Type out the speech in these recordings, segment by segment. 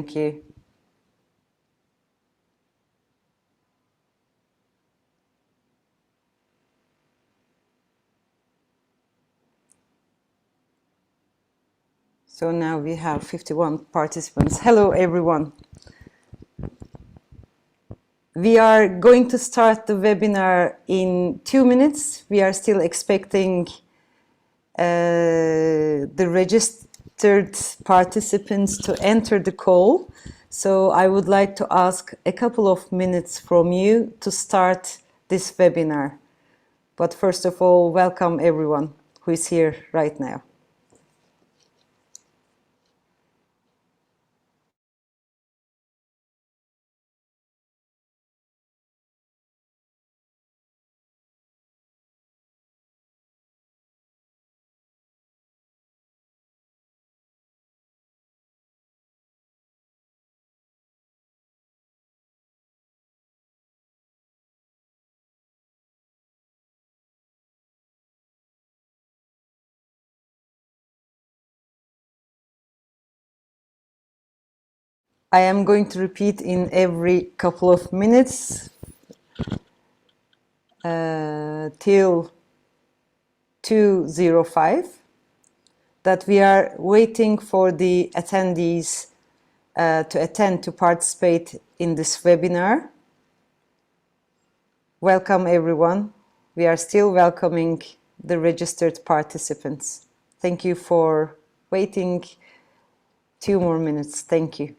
Thank you. So now we have 51 participants. Hello, everyone. We are going to start the webinar in 2 minutes. We are still expecting the registered participants to enter the call. So I would like to ask a couple of minutes from you to start this webinar. But first of all, welcome everyone who is here right now. I am going to repeat in every couple of minutes till 2:05 that we are waiting for the attendees to participate in this webinar. Welcome everyone. We are still welcoming the registered participants. Thank you for waiting 2 more minutes. Thank you.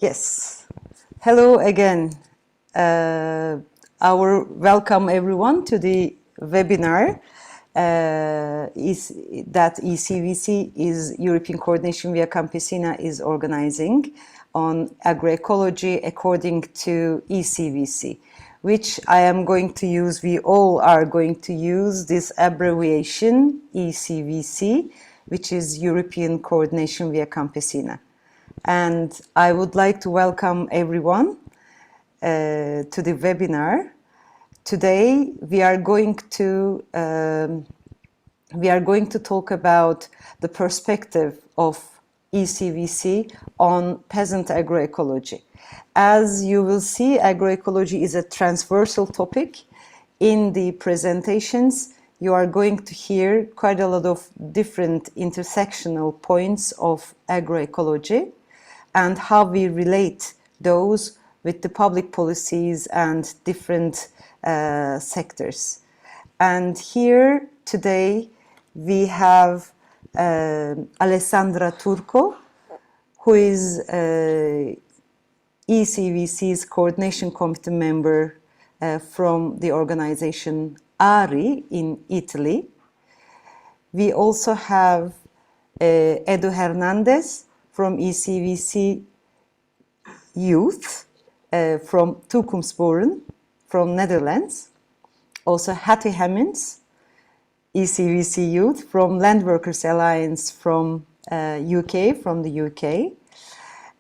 Yes. Hello again. Our welcome everyone to the webinar that ECVC is European Coordination Via Campesina is organizing on agroecology according to ECVC, which I am going to use. We all are going to use this abbreviation ECVC, which is European Coordination Via Campesina. And I would like to welcome everyone to the webinar. Today we are going to talk about the perspective of ECVC on peasant agroecology. As you will see, agroecology is a transversal topic. In the presentations, you are going to hear quite a lot of different intersectional points of agroecology and how we relate those with the public policies and different sectors. And here today we have Alessandra Turco, who is ECVC's coordination committee member from the organization ARI in Italy. We also have Edu Hernandez from ECVC Youth from Toekomstboeren from Netherlands. Also Hattie Hammonds, ECVC Youth from Land Workers Alliance from the UK.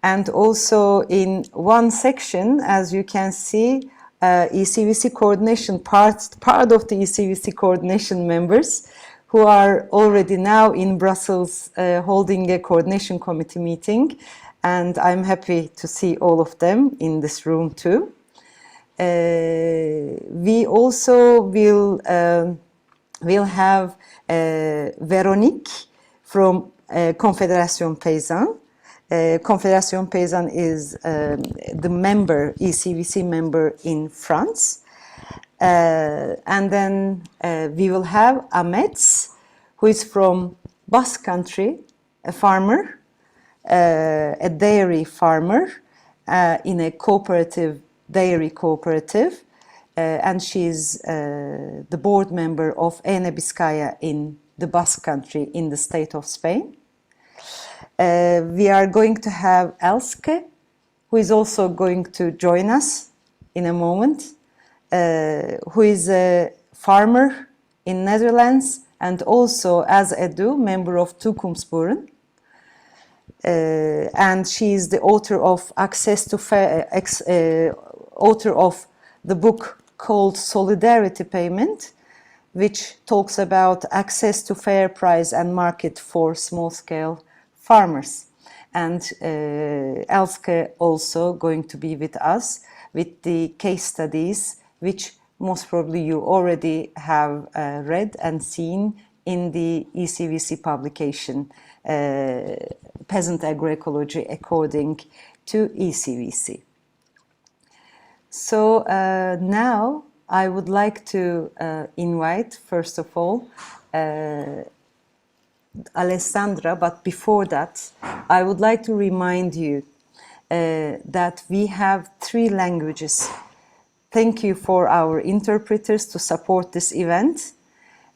And also in one section, as you can see, ECVC coordination part of the ECVC coordination members who are already now in Brussels holding a coordination committee meeting, and I'm happy to see all of them in this room too. We also will have Véronique from Confédération Peasant. Confédération Peasant is the member, ECVC member in France. And then we will have Amets, who is from Basque Country, a farmer, a dairy farmer in a cooperative, dairy cooperative. And she's the board member of Ene Vizcaya in the Basque Country in the state of Spain. We are going to have Elske, who is also going to join us in a moment, who is a farmer in Netherlands and also, as Edu, member of Toekomstboeren. And she is the author of author of the book called Solidarity Payment, which talks about access to fair price and market for small-scale farmers. And Elske also going to be with us with the case studies, which most probably you already have read and seen in the ECVC publication, Peasant Agroecology according to ECVC. So now I would like to invite, first of all, Alessandra, but before that, I would like to remind you that we have 3 languages. Thank you for our interpreters to support this event.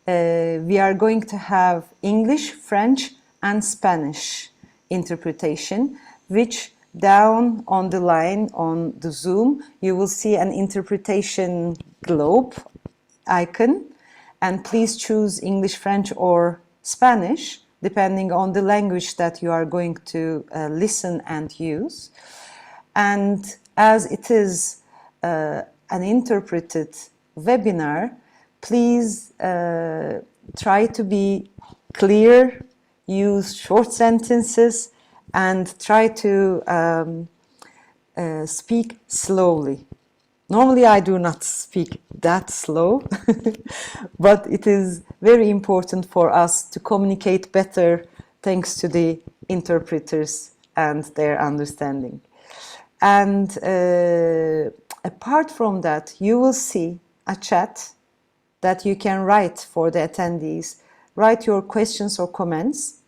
We are going to have English, French, and Spanish interpretation, which down on the line on the Zoom, you will see an interpretation globe icon, and please choose English, French, or Spanish, depending on the language that you are going to listen and use. And as it is an interpreted webinar, please try to be clear, use short sentences, and try to speak slowly. Normally I do not speak that slow, but it is very important for us to communicate better thanks to the interpreters and their understanding. And apart from that, you will see a chat that you can write for the attendees. Write your questions or comments,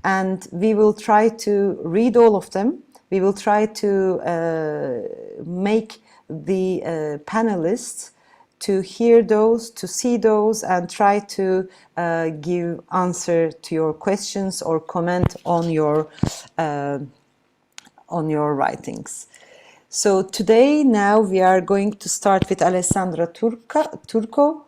and we will try to read all of them. We will try to make the panelists to hear those, to see those, and try to give answer to your questions or comment on your writings. So today, now we are going to start with Alessandra Turco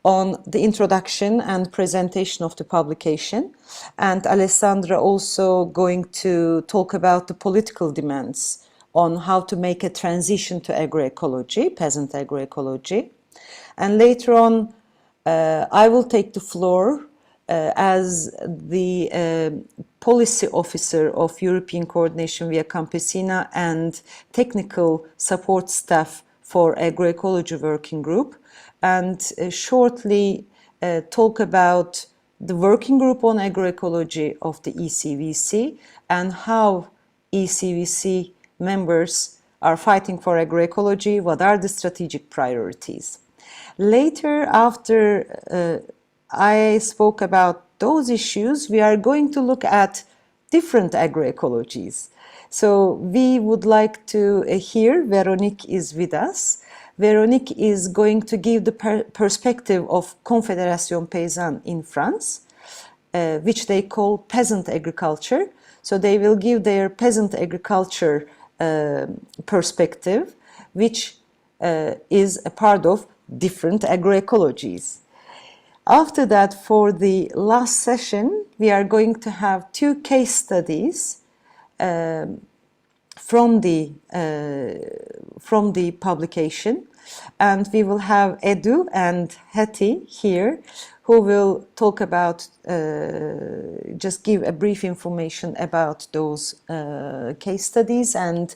on the introduction and presentation of the publication. And Alessandra also going to talk about the political demands on how to make a transition to agroecology, peasant agroecology. And later on, I will take the floor as the policy officer of European Coordination via Campesina and technical support staff for Agroecology Working Group, and shortly talk about the working group on agroecology of the ECVC and how ECVC members are fighting for agroecology, what are the strategic priorities. Later, after I spoke about those issues, we are going to look at different agroecologies. So we would like to hear, Véronique is with us. Véronique is going to give the perspective of Confédération Paysanne in France, which they call peasant agriculture. So they will give their peasant agriculture perspective, which is a part of different agroecologies. After that, for the last session, we are going to have 2 case studies from the publication, and we will have Edu and Hetty here, who will talk about, just give a brief information about those case studies and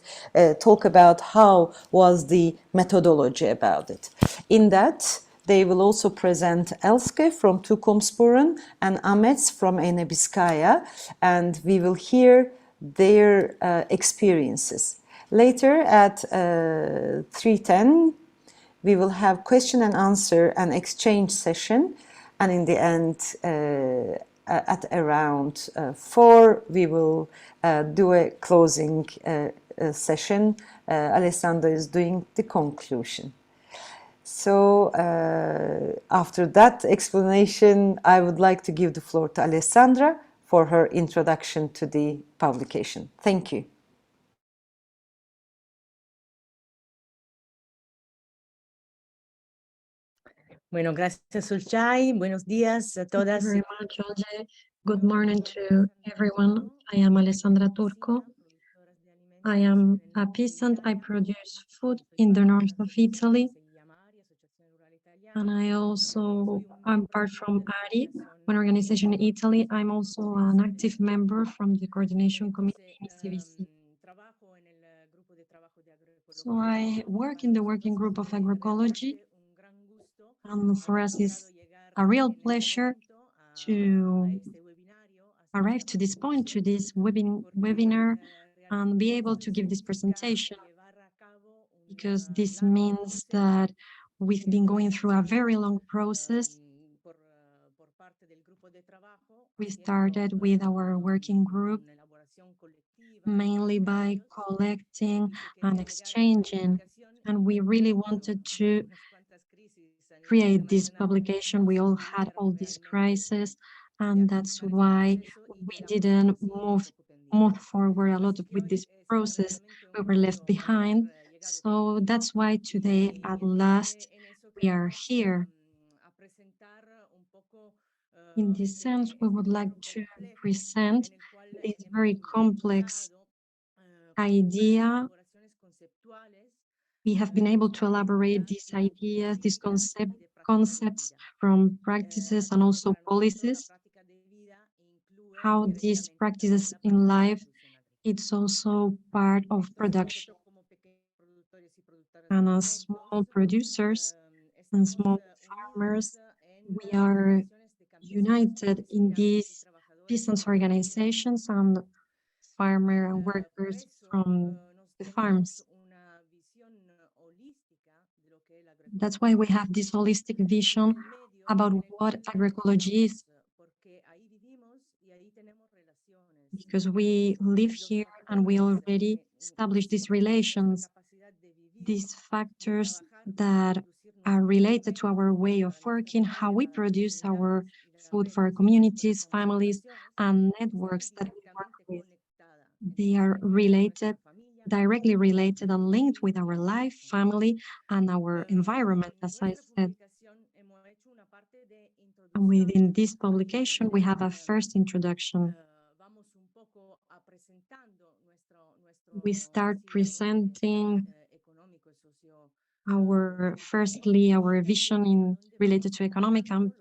talk about how was the methodology about it. In that, they will also present Elske from Tukomsporen and Amets from Enebiskaya, and we will hear their experiences. Later at 3:10, we will have question and answer and exchange session, and in the end, at around 4, we will do a closing session. Alessandra is doing the conclusion. So after that explanation, I would like to give the floor to Alessandra for her introduction to the publication. Thank you. Bueno, gracias, Ulchay. Buenos días a todas. Thank you very much, Olje. Good morning to everyone. I am Alessandra Turco. I am a peasant. I produce food in the north of Italy. And I also, apart from ARI, one organization in Italy, I'm also an active member from the coordination committee in ECVC. So I work in the working group of Agroecology, and for us it's a real pleasure to arrive to this point, to this webinar, and be able to give this presentation, because this means that we've been going through a very long process. We started with our working group mainly by collecting and exchanging, and we really wanted to create this publication. We all had all these crises, and that's why we didn't move forward a lot with this process. We were left behind. So that's why today, at last, we are here. In this sense, we would like to present this very complex idea. We have been able to elaborate these ideas, these concepts from practices and also policies, how these practices in life, it's also part of production. And as small producers and small farmers, we are united in these peasants organizations and farmer and workers from the farms. That's why we have this holistic vision about what agroecology is, because we live here and we already established these relations, these factors that are related to our way of working, how we produce our food for our communities, families, and networks that we work with. They are related, directly related and linked with our life, family, and our environment, as I said. And within this publication, we have a first introduction. We start presenting firstly our vision in related to economic and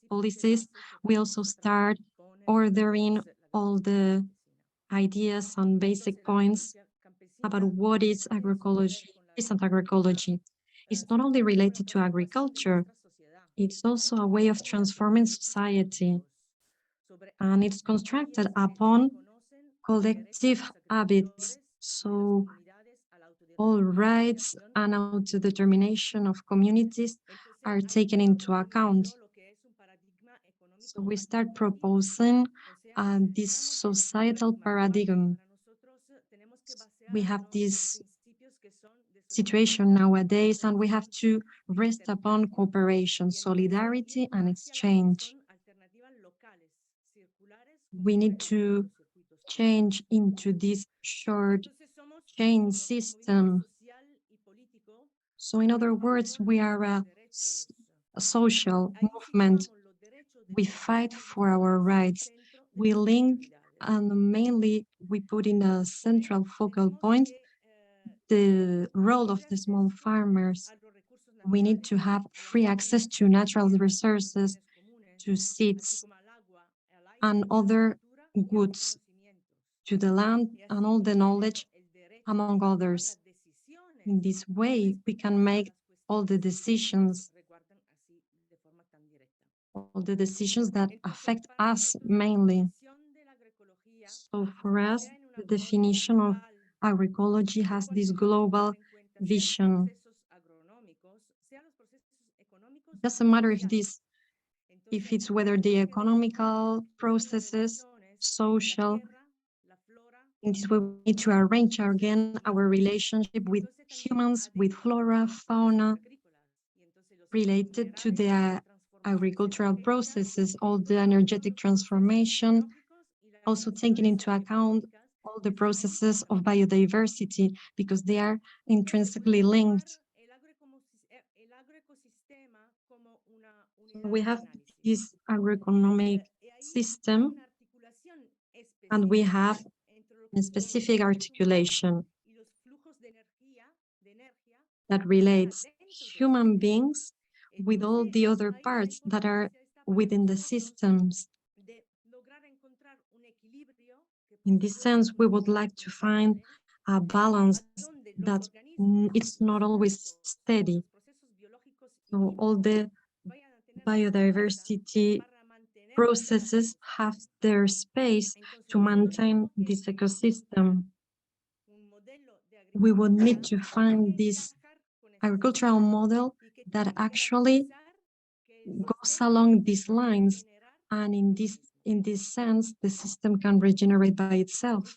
policies. We also start ordering all the ideas and basic points about what is agroecology, peasant agroecology. It's not only related to agriculture, it's also a way of transforming society. And it's constructed upon collective habits. So all rights and autodetermination of communities are taken into account. So we start proposing this societal paradigm. We have this situation nowadays, and we have to rest upon cooperation, solidarity, and exchange. We need to change into this short chain system. So in other words, we are a social movement. We fight for our rights. We link, and mainly we put in a central focal point the role of the small farmers. We need to have free access to natural resources, to seeds and other goods, to the land and all the knowledge, among others. In this way, we can make all the decisions that affect us mainly. So for us, the definition of agroecology has this global vision. It doesn't matter if it's whether the economical processes, social. In this way, we need to arrange again our relationship with humans, with flora, fauna, related to the agricultural processes, all the energetic transformation, also taking into account all the processes of biodiversity, because they are intrinsically linked. We have this agroeconomic system, and we have a specific articulation that relates human beings with all the other parts that are within the systems. In this sense, we would like to find a balance that it's not always steady. So all the biodiversity processes have their space to maintain this ecosystem. We would need to find this agricultural model that actually goes along these lines, and in this sense, the system can regenerate by itself.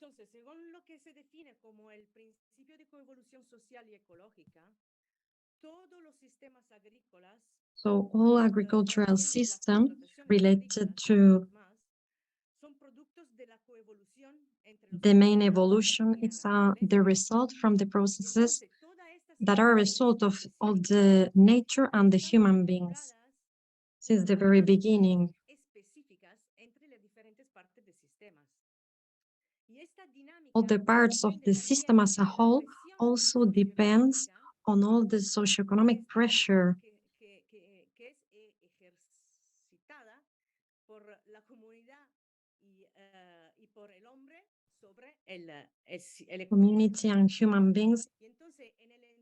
So all agricultural systems related to the main evolution, it's the result from the processes that are a result of all the nature and the human beings since the very beginning. All the parts of the system as a whole also depends on all the socioeconomic pressure community and human beings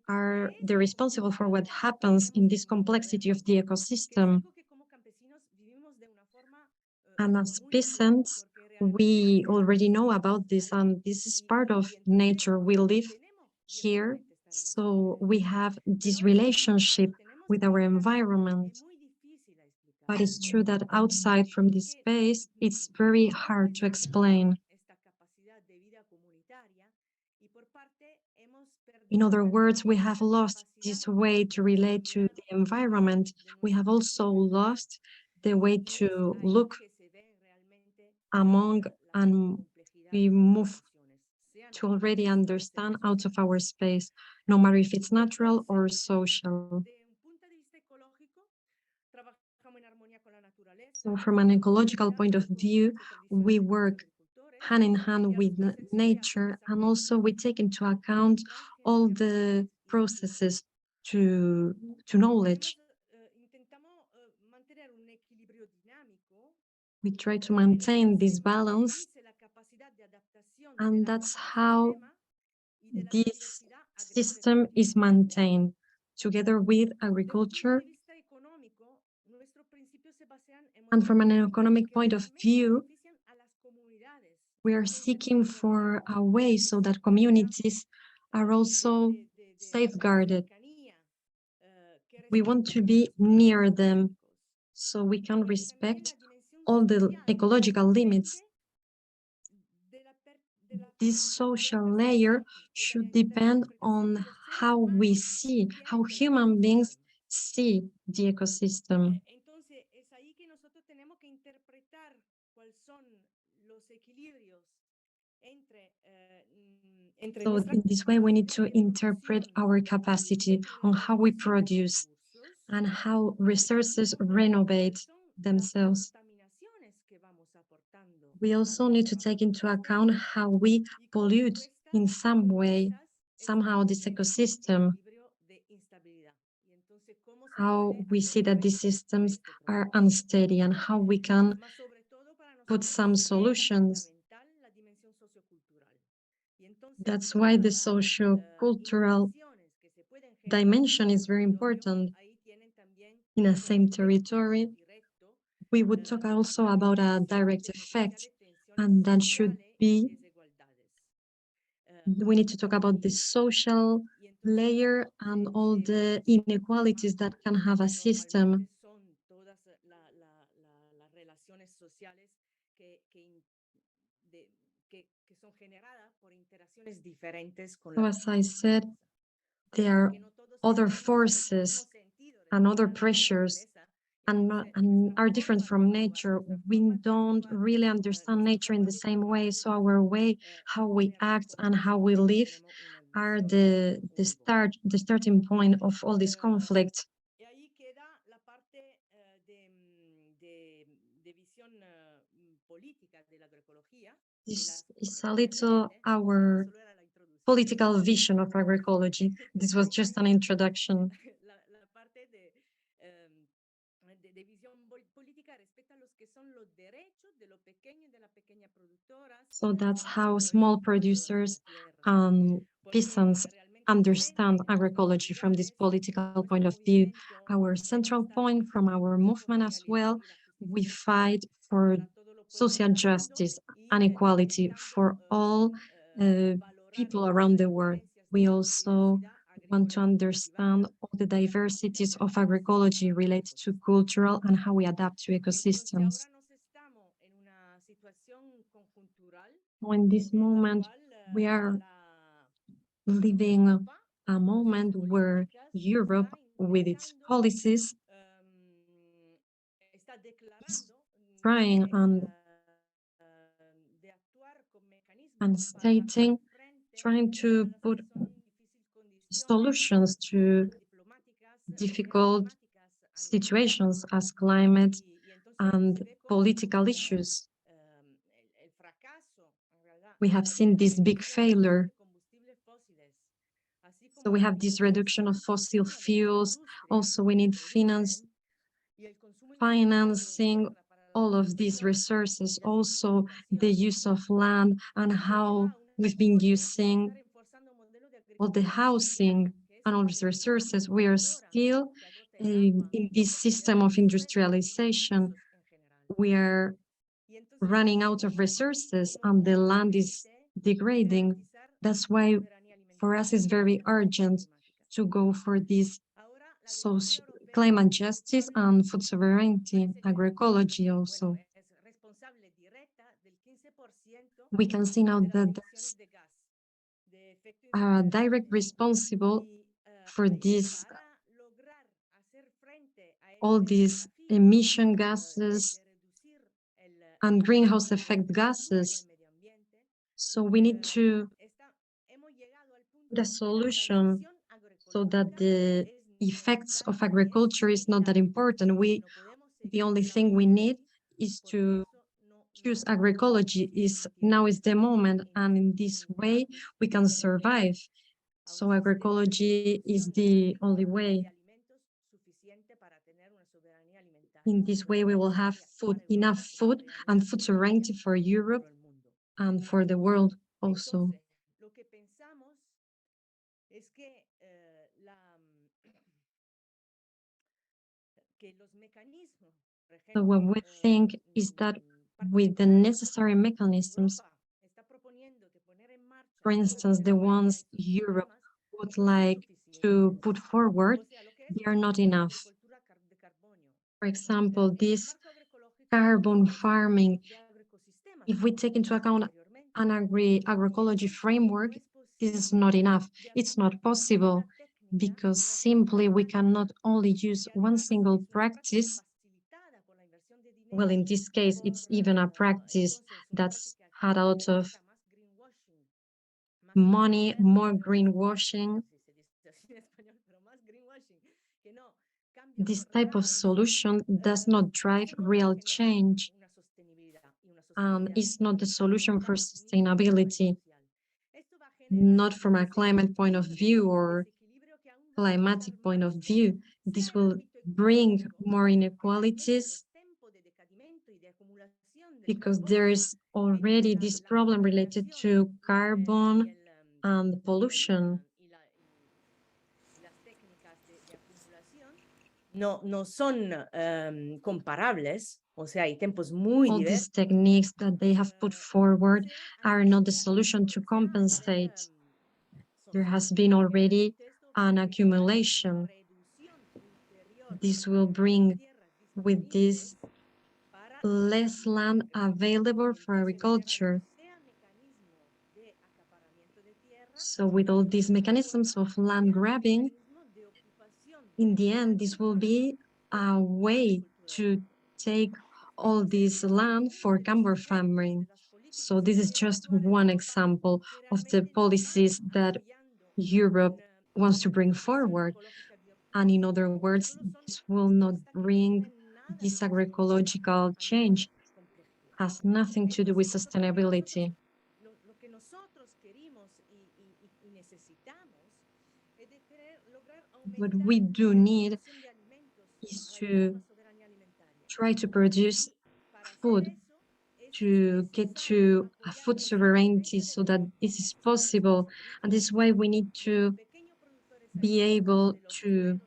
are the responsible for what happens in this complexity of the ecosystem. And as peasants, we already know about this, and this is part of nature. We live here, so we have this relationship with our environment. But it's true that outside from this space, it's very hard to explain. In other words, we have lost this way to relate to the environment. We have also lost the way to look among, and we move to already understand out of our space, no matter if it's natural or social. So from an ecological point of view, we work hand in hand with nature, and also we take into account all the processes to knowledge. We try to maintain this balance, and that's how this system is maintained together with agriculture. And from an economic point of view, we are seeking for a way so that communities are also safeguarded. We want to be near them so we can respect all the ecological limits. This social layer should depend on how we see, how human beings see the ecosystem. So in this way, we need to interpret our capacity on how we produce and how resources renovate themselves. We also need to take into account how we pollute in some way, somehow, this ecosystem, how we see that these systems are unsteady and how we can put some solutions. That's why the socio-cultural dimension is very important. In the same territory, we would talk also about a direct effect, and that should be, we need to talk about the social layer and all the inequalities that can have a system. So as I said, there are other forces and other pressures and are different from nature. We don't really understand nature in the same way. So our way, how we act and how we live are the starting point of all this conflict. This is a little our political vision of agroecology. This was just an introduction. So that's how small producers and peasants understand agroecology from this political point of view. Our central point from our movement as well, we fight for social justice and equality for all people around the world. We also want to understand all the diversities of agroecology related to cultural and how we adapt to ecosystems. So in this moment, we are living a moment where Europe, with its policies, is trying and stating, trying to put solutions to difficult situations as climate and political issues. We have seen this big failure. So we have this reduction of fossil fuels. Also, we need financing all of these resources, also the use of land and how we've been using all the housing and all these resources. We are still in this system of industrialization. We are running out of resources and the land is degrading. That's why for us it's very urgent to go for this climate justice and food sovereignty, agroecology also. We can see now that there's a direct responsible for this, all these emission gases and greenhouse effect gases. So we need to put a solution so that the effects of agriculture is not that important. The only thing we need is to choose agroecology. Now is the moment, and in this way we can survive. So agroecology is the only way. In this way, we will have enough food and food sovereignty for Europe and for the world also. So what we think is that with the necessary mechanisms, for instance, the ones Europe would like to put forward, they are not enough. For example, this carbon farming, if we take into account an agroecology framework, this is not enough. It's not possible because simply we cannot only use one single practice. Well, in this case, it's even a practice that's had a lot of money, more greenwashing. This type of solution does not drive real change and is not the solution for sustainability, not from a climate point of view or climatic point of view. This will bring more inequalities because there is already this problem related to carbon and pollution. No son comparables, o sea, hay tiempos muy All diversos. these techniques that they have put forward are not the solution to compensate. There has been already an accumulation. This will bring with this less land available for agriculture. So with all these mechanisms of land grabbing, in the end, this will be a way to take all this land for camber farming. So this is just one example of the policies that Europe wants to bring forward. And in other words, this will not bring this agroecological change, has nothing to do with sustainability. What we do need is to try to produce food, to get to a food sovereignty so that this is possible. And this is why we need to be able to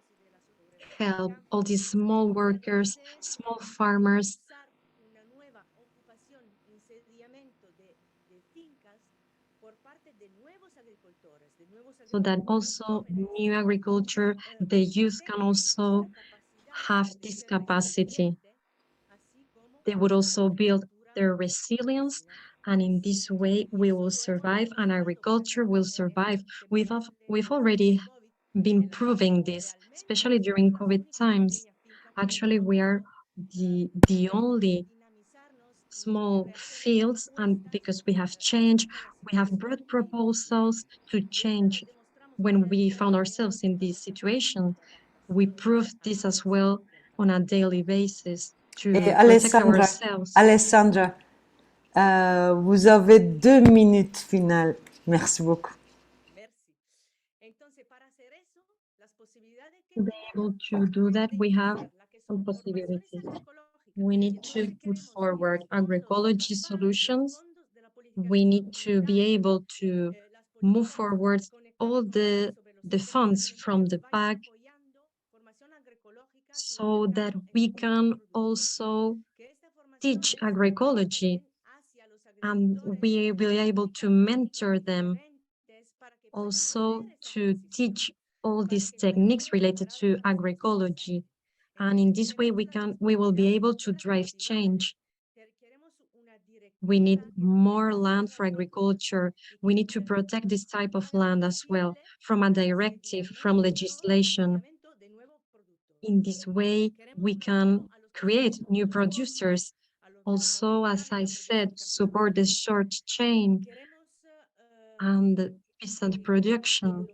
help all these small workers, small farmers, so that also new agriculture, the youth can also have this capacity. They would also build their resilience, and in this way we will survive and agriculture will survive. We've already been proving this, especially during COVID times. Actually, we are the only small fields, and because we have changed, we have brought proposals to change when we found ourselves in this situation. We proved this as well on a daily basis Et to protect ourselves. Alessandra, vous avez 2 minutes finales. Merci beaucoup. To be able to do that, we have some possibilities. We need to put forward agroecology solutions. We need to be able to move forward all the funds from the PAC so that we can also teach agroecology and we will be able to mentor them also to teach all these techniques related to agroecology. And in this way, we will be able to drive change. We need more land for agriculture. We need to protect this type of land as well from a directive, from legislation. In this way, we can create new producers. Also, as I said, support the short chain and the peasant production,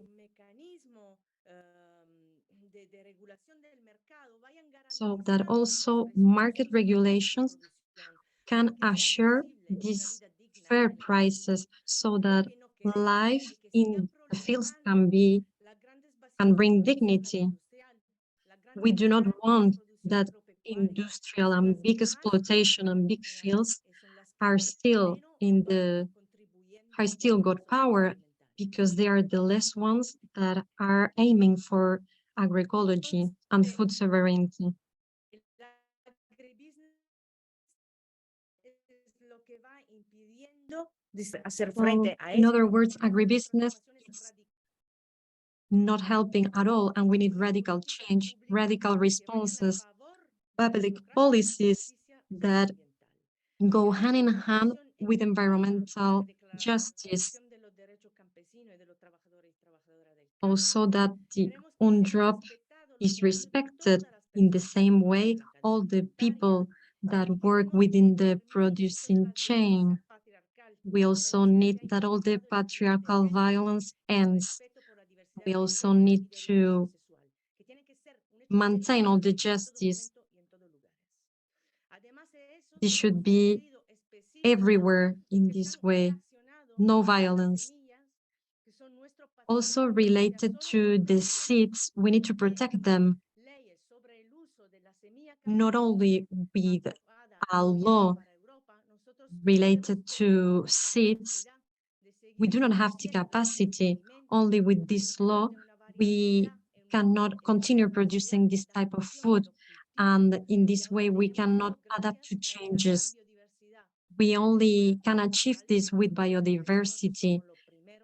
so that also market regulations can assure these fair prices so that life in the fields can bring dignity. We do not want that industrial and big exploitation and big fields are still got power because they are the less ones that are aiming for agroecology and food sovereignty. Well, in other words, agribusiness is not helping at all, and we need radical change, radical responses, public policies that go hand in hand with environmental justice. Also that the UNDROP is respected in the same way all the people that work within the producing chain. We also need that all the patriarchal violence ends. We also need to maintain all the justice. This should be everywhere in this way, no violence. Also related to the seeds, we need to protect them. not only with a law related to seeds, we do not have the capacity. Only with this law, we cannot continue producing this type of food. And in this way, we cannot adapt to changes. We only can achieve this with biodiversity.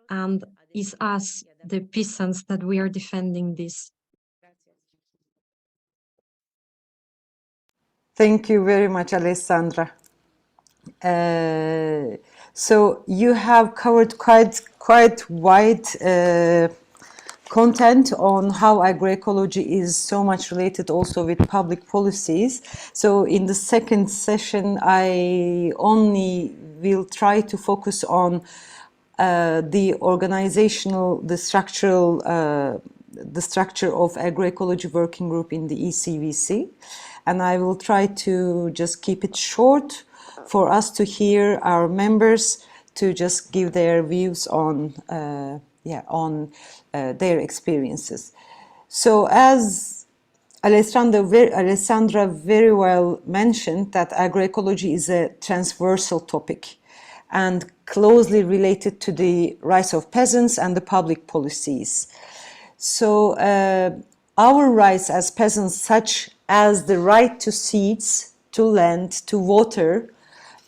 And it's us, the peasants, that we are defending this. Thank you very much, Alessandra. So you have covered quite wide content on how agroecology is so much related also with public policies. So in the second session, I only will try to focus on the organizational, the structure of agroecology working group in the ECVC. And I will try to just keep it short for us to hear our members to just give their views on their experiences. So as Alessandra very well mentioned, that agroecology is a transversal topic and closely related to the rights of peasants and the public policies. So our rights as peasants, such as the right to seeds, to land, to water,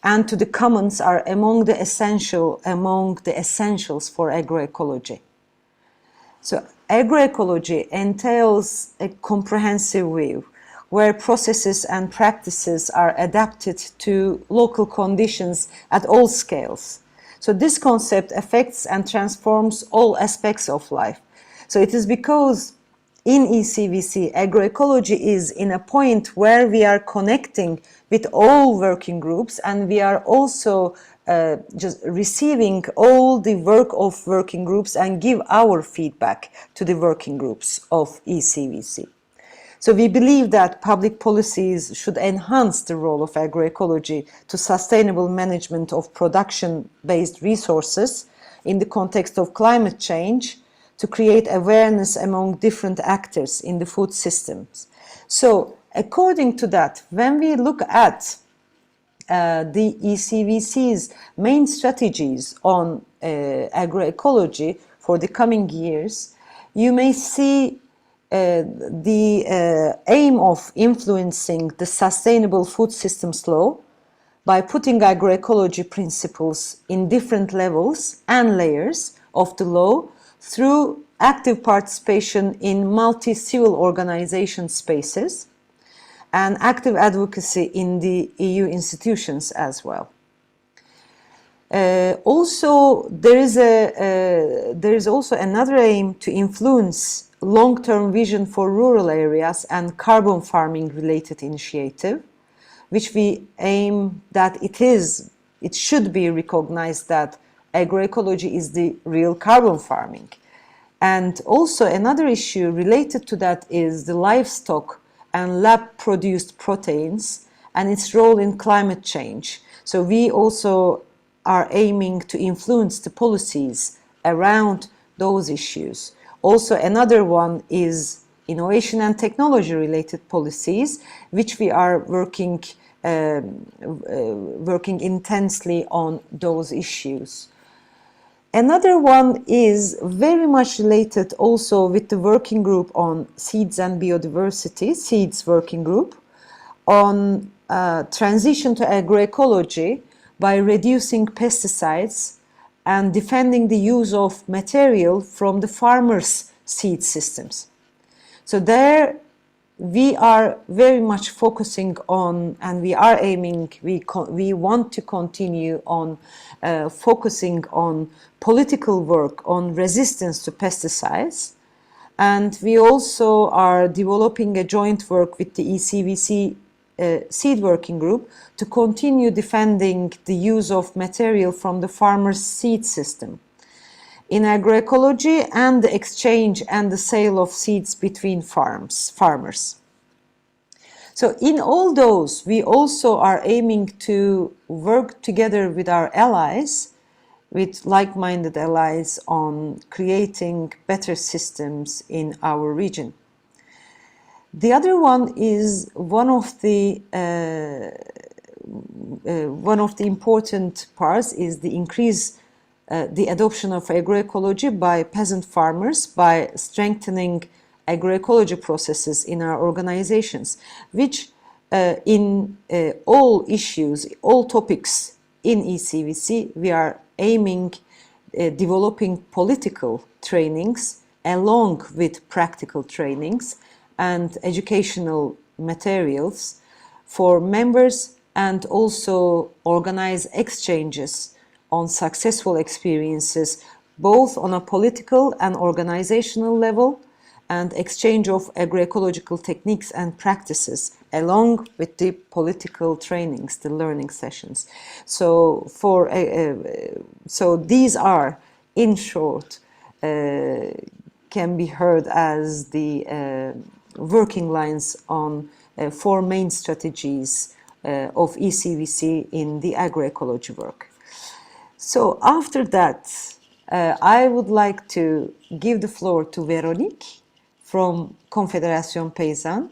and to the commons, are among the essentials for agroecology. So agroecology entails a comprehensive view where processes and practices are adapted to local conditions at all scales. So this concept affects and transforms all aspects of life. So it is because in ECVC, agroecology is in a point where we are connecting with all working groups, and we are also just receiving all the work of working groups and give our feedback to the working groups of ECVC. So we believe that public policies should enhance the role of agroecology to sustainable management of production-based resources in the context of climate change, to create awareness among different actors in the food systems. So according to that, when we look at the ECVC's main strategies on agroecology for the coming years, you may see the aim of influencing the sustainable food systems law by putting agroecology principles in different levels and layers of the law through active participation in multi-civil organization spaces and active advocacy in the EU institutions as well. Also, there is also another aim to influence long-term vision for rural areas and carbon farming related initiative, which we aim that it should be recognized that agroecology is the real carbon farming. And also another issue related to that is the livestock and lab-produced proteins and its role in climate change. So we also are aiming to influence the policies around those issues. Also another one is innovation and technology related policies, which we are working intensely on those issues. Another one is very much related also with the working group on seeds and biodiversity, seeds working group, on transition to agroecology by reducing pesticides and defending the use of material from the farmers' seed systems. So there we are very much focusing on, and we are aiming, we want to continue on focusing on political work on resistance to pesticides. And we also are developing a joint work with the ECVC seed working group to continue defending the use of material from the farmer's seed system in agroecology and the exchange and the sale of seeds between farmers. So in all those, we also are aiming to work together with our allies, with like-minded allies, on creating better systems in our region. The other one is one of the important parts is the increase the adoption of agroecology by peasant farmers by strengthening agroecology processes in our organizations, which in all issues, all topics in ECVC, we are aiming developing political trainings along with practical trainings and educational materials for members, and also organize exchanges on successful experiences both on a political and organizational level, and exchange of agroecological techniques and practices along with the political trainings, the learning sessions. So so these are, in short, can be heard as the working lines on 4 main strategies of ECVC in the agroecology work. So after that, I would like to give the floor to Véronique from Confédération Paysanne.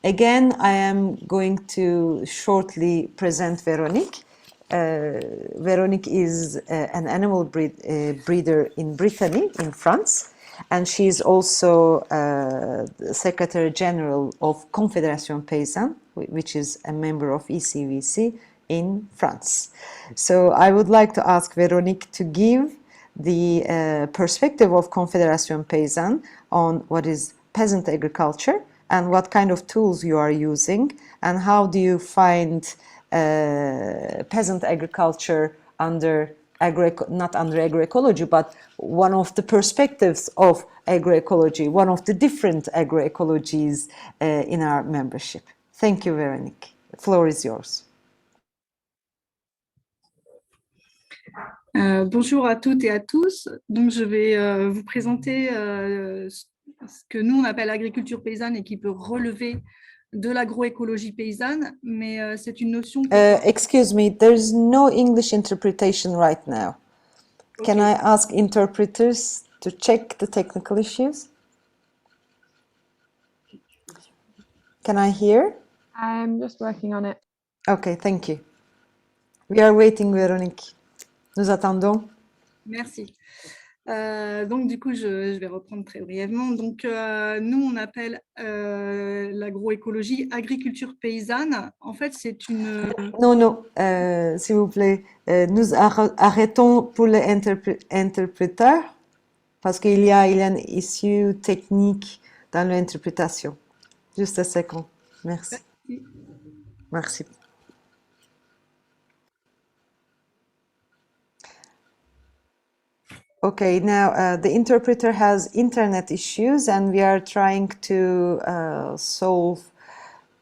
Again, I am going to shortly present Véronique. Véronique is an animal breeder in Brittany, in France, and she is also the Secretary General of Confédération Paysanne, which is a member of ECVC in France. So I would like to ask Véronique to give the perspective of Confédération Paysanne on what is peasant agriculture and what kind of tools you are using, and how do you find peasant agriculture under not under agroecology, but one of the perspectives of agroecology, one of the different agroecologies in our membership. Thank you, Véronique. The floor is yours. Bonjour à toutes et à tous. Donc, je vais vous présenter ce que nous, on appelle agriculture paysanne et qui peut relever de l'agroécologie paysanne, mais c'est une notion... Excuse me, there's no English interpretation right now. Okay. Can I ask interpreters to check the technical issues? Can I hear? I'm just working on it. Okay, thank you. We are waiting, Véronique. Nous attendons. Merci. Donc, du coup, je vais reprendre très brièvement. Donc, nous, on appelle l'agroécologie agriculture paysanne. En fait, c'est une... Non, s'il vous plaît, nous arrêtons pour les interpréteurs parce qu'il y a une issue technique dans l'interprétation. Juste un second. Merci. Merci. Okay, now the interpreter has internet issues and we are trying to solve,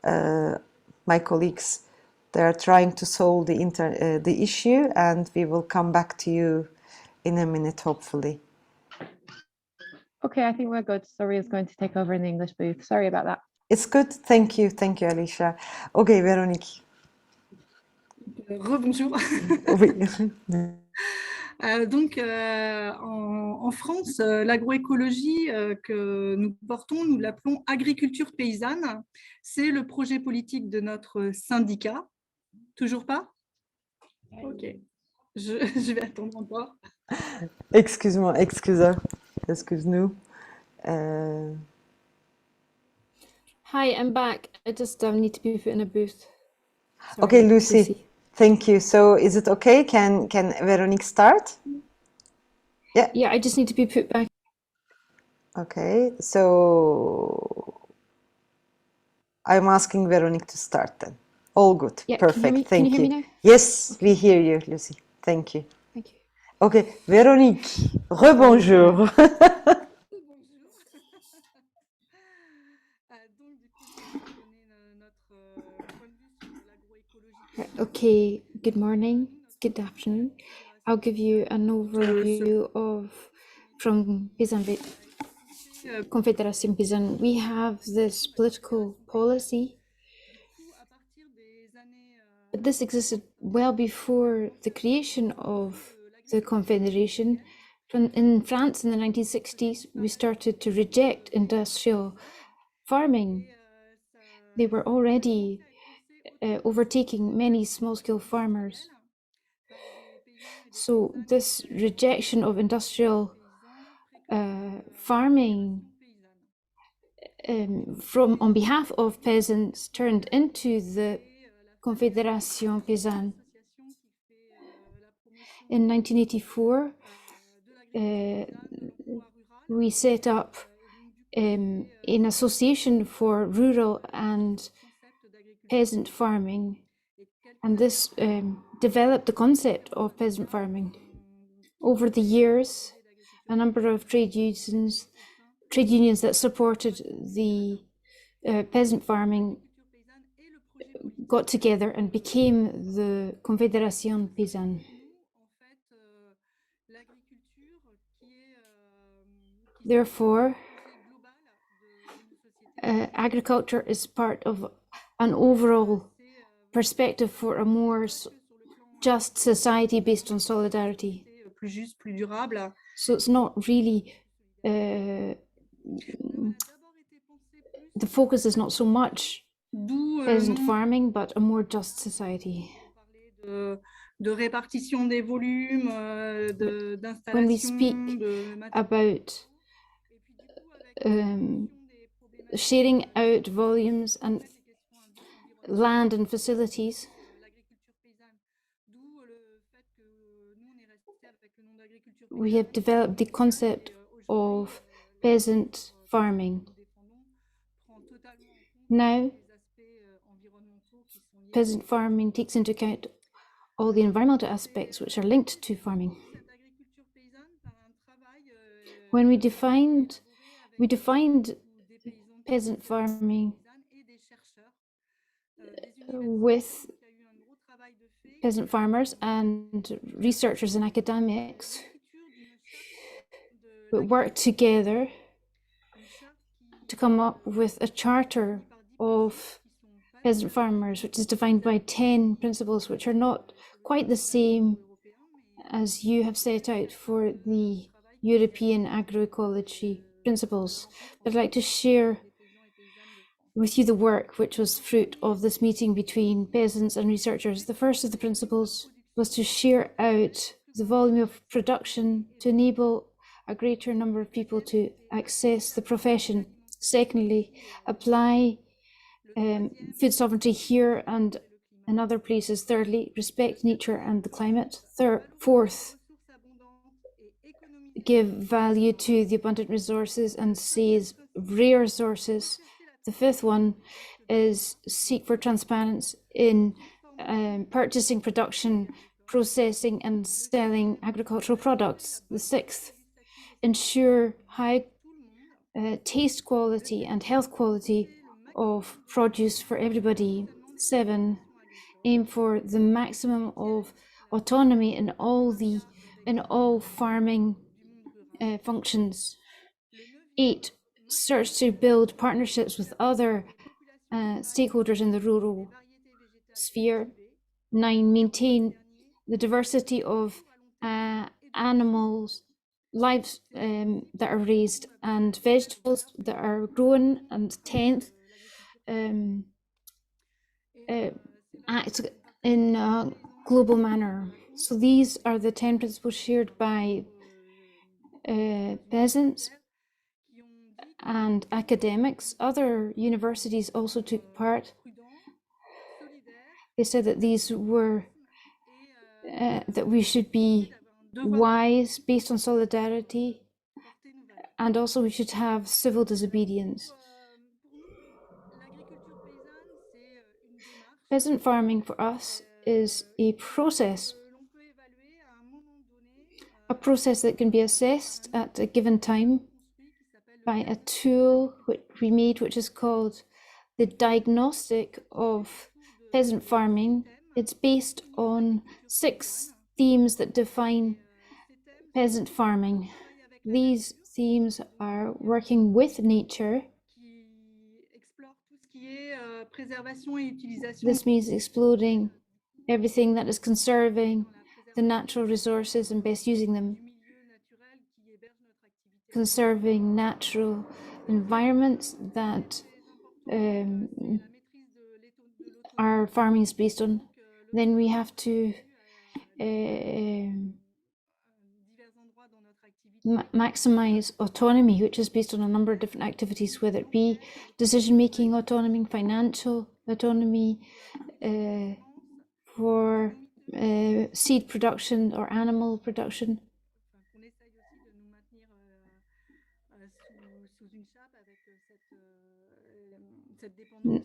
my colleagues, they are trying to solve the issue, and we will come back to you in a minute, hopefully. Okay, I think we're good. Sorry, is going to take over in the English booth. Sorry about that. It's good. Thank you, Alicia. Okay, Véronique. Rebonjour. Oui. Donc, en France, l'agroécologie que nous portons, nous l'appelons agriculture paysanne. C'est le projet politique de notre syndicat. Toujours pas? Ok, je vais attendre encore. Excuse-nous. Hi, I'm back. I just need to be put in a booth. Sorry, okay, Lucy. Thank you. So is it okay? Can Véronique start? Yeah. Yeah, I just need to be put back. Okay, so I'm asking Véronique to start then. All good. Yeah, perfect. Can you hear me now? Yes, we hear you, Lucy. Thank you. Thank you. Okay, Véronique, rebonjour. Okay, good morning, good afternoon. I'll give you an overview from Peasant, Confédération Paysanne. We have this political policy, but this existed well before the creation of the Confederation. In France in the 1960s, we started to reject industrial farming. They were already overtaking many small-scale farmers. So this rejection of industrial farming on behalf of peasants turned into the Confédération Paysanne. In 1984, we set up an association for rural and peasant farming, and this developed the concept of peasant farming. Over the years, a number of trade unions that supported the peasant farming got together and became the Confédération Paysanne. Therefore, agriculture is part of an overall perspective for a more just society based on solidarity. Plus juste, plus durable. So it's not really, the focus is not so much peasant farming, but a more just society. De répartition des volumes, d'installation. When we speak about sharing out volumes and land and facilities, we have developed the concept of peasant farming. Now, peasant farming takes into account all the environmental aspects which are linked to farming. When we defined peasant farming with peasant farmers and researchers and academics, we worked together to come up with a charter of peasant farmers, which is defined by 10 principles, which are not quite the same as you have set out for the European agroecology principles. But I'd like to share with you the work which was fruit of this meeting between peasants and researchers. The first of the principles was to share out the volume of production to enable a greater number of people to access the profession. Secondly, apply food sovereignty here and in other places. Thirdly, respect nature and the climate. Fourth, give value to the abundant resources and seize rare resources. The fifth one is seek for transparency in purchasing, production, processing and selling agricultural products. The sixth, ensure high taste quality and health quality of produce for everybody. 7, aim for the maximum of autonomy in all farming functions. 8, search to build partnerships with other stakeholders in the rural sphere. 9, maintain the diversity of animals, lives that are raised and vegetables that are grown. And 10th, act in a global manner. So these are the 10 principles shared by peasants and academics. Other universities also took part. They said that these were that we should be wise based on solidarity, and also we should have civil disobedience. Peasant farming for us is a process that can be assessed at a given time by a tool which we made, which is called the Diagnostic of Peasant Farming. It's based on 6 themes that define peasant farming. These themes are working with nature. This means exploring everything that is conserving the natural resources and best using them. Conserving natural environments that our farming is based on, then we have to maximize autonomy, which is based on a number of different activities, whether it be decision-making autonomy, financial autonomy, for seed production or animal production.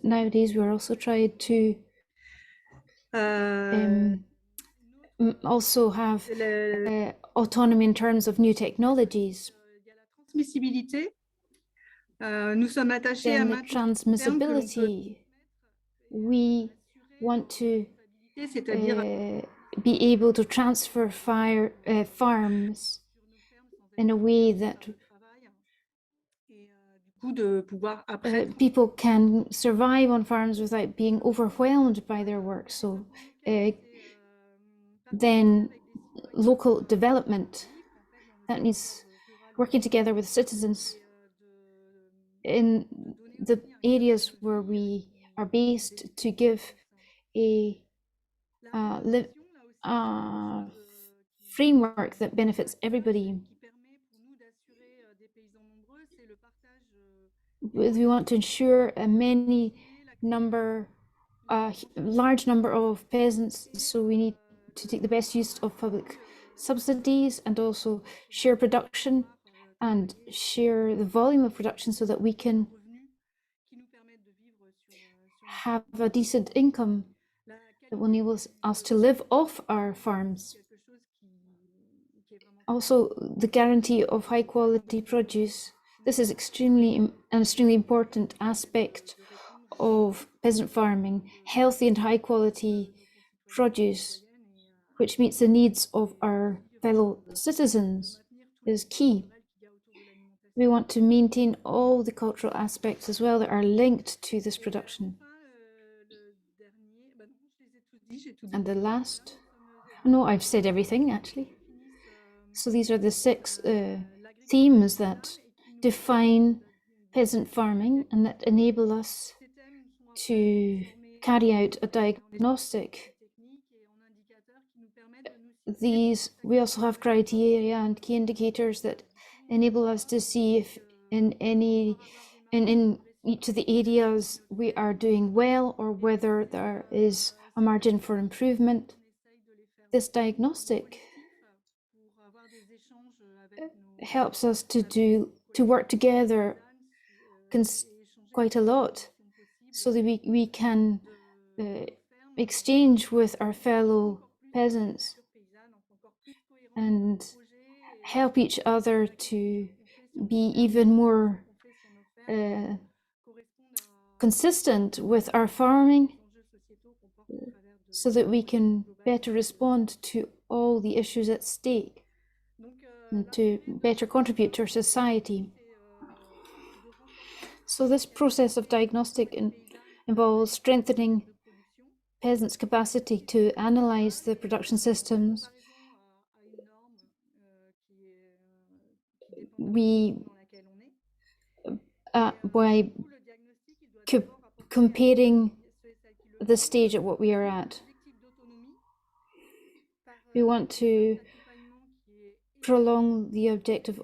Nowadays, we're also trying to also have autonomy in terms of new technologies. Then the transmissibility, we want to be able to transfer farms in a way that people can survive on farms without being overwhelmed by their work. So then local development, that means working together with citizens in the areas where we are based to give a framework that benefits everybody. We want to ensure a large number of peasants, so we need to take the best use of public subsidies and also share production and share the volume of production so that we can have a decent income that will enable us to live off our farms. Also, the guarantee of high quality produce. This is an extremely important aspect of peasant farming. Healthy and high quality produce, which meets the needs of our fellow citizens, is key. We want to maintain all the cultural aspects as well that are linked to this production. And the last, no, I've said everything actually. So these are the 6 themes that define peasant farming and that enable us to carry out a diagnostic. We also have criteria and key indicators that enable us to see if in each of the areas we are doing well or whether there is a margin for improvement. This diagnostic helps us to work together quite a lot so that we can exchange with our fellow peasants and help each other to be even more consistent with our farming so that we can better respond to all the issues at stake and to better contribute to our society. So this process of diagnostic involves strengthening peasants' capacity to analyze the production systems. By comparing the stage at what we are at. We want to prolong the objective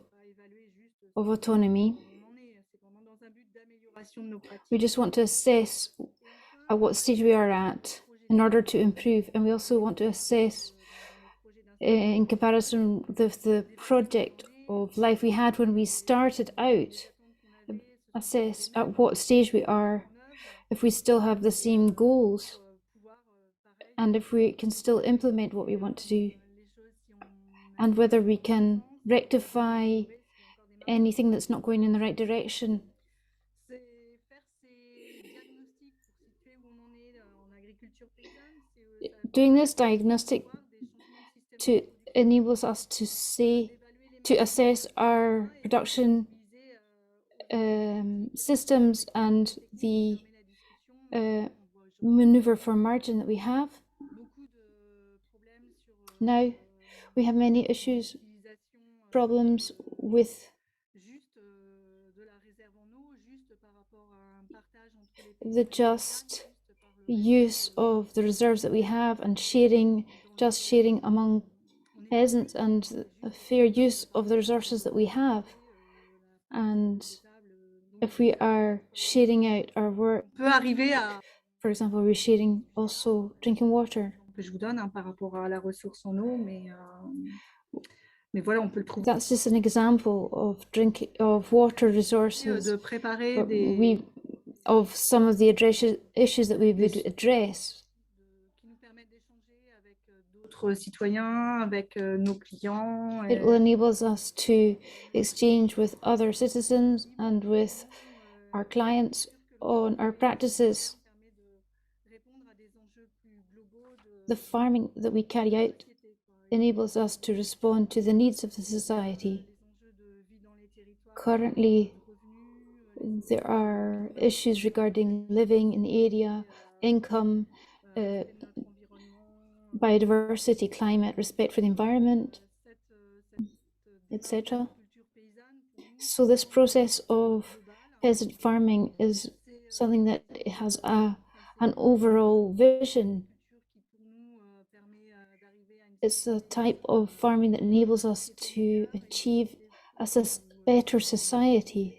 of autonomy. We just want to assess at what stage we are at in order to improve, and we also want to assess in comparison with the project of life we had when we started out, assess at what stage we are, if we still have the same goals, and if we can still implement what we want to do, and whether we can rectify anything that's not going in the right direction. Doing this diagnostic enables us to assess our production systems and the maneuver for margin that we have. Now we have many problems with the just use of the reserves that we have and just sharing among peasants and a fair use of the resources that we have. And if we are sharing out our work, for example, we're sharing also drinking water. Que je vous donne par rapport à la ressource en eau, mais voilà, on peut le trouver. That's just an example of water resources. De préparer of some of the issues that we would address. Qui nous permettent d'échanger avec d'autres citoyens, avec nos clients. It will enable us to exchange with other citizens and with our clients on our practices. The farming that we carry out enables us to respond to the needs of the society. Currently, there are issues regarding living in the area, income, biodiversity, climate, respect for the environment, etc. So this process of peasant farming is something that has an overall vision. It's a type of farming that enables us to achieve a better society.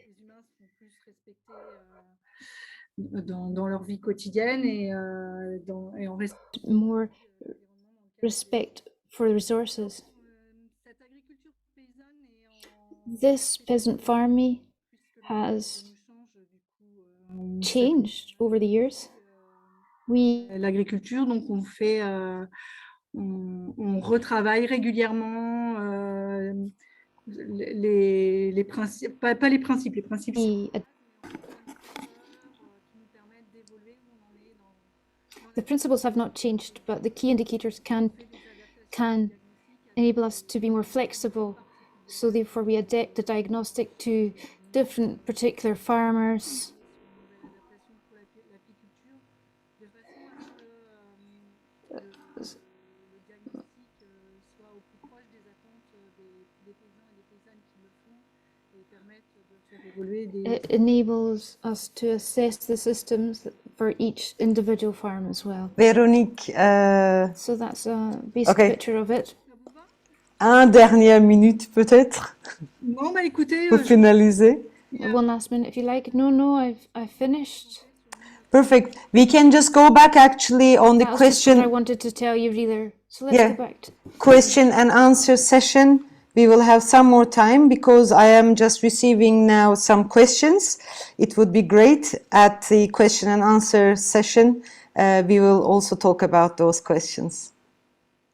Dans leur vie quotidienne et en more respect for the resources. This peasant farming has changed over the years. L'agriculture, donc on fait, on retravaille régulièrement les principes, pas les principes, les principes. The principles have not changed, but the key indicators can enable us to be more flexible. So therefore we adapt the diagnostic to different particular farmers. It enables us to assess the systems for each individual farm as well. Véronique, so that's a basic picture of it. Dernière minute peut-être. Non, bah écoutez, pour finaliser. One last minute if you like. No, I've finished. Perfect. We can just go back actually on the question. Just what I wanted to tell you, reader. So let's go back to question and answer session. We will have some more time because I am just receiving now some questions. It would be great at the question and answer session. We will also talk about those questions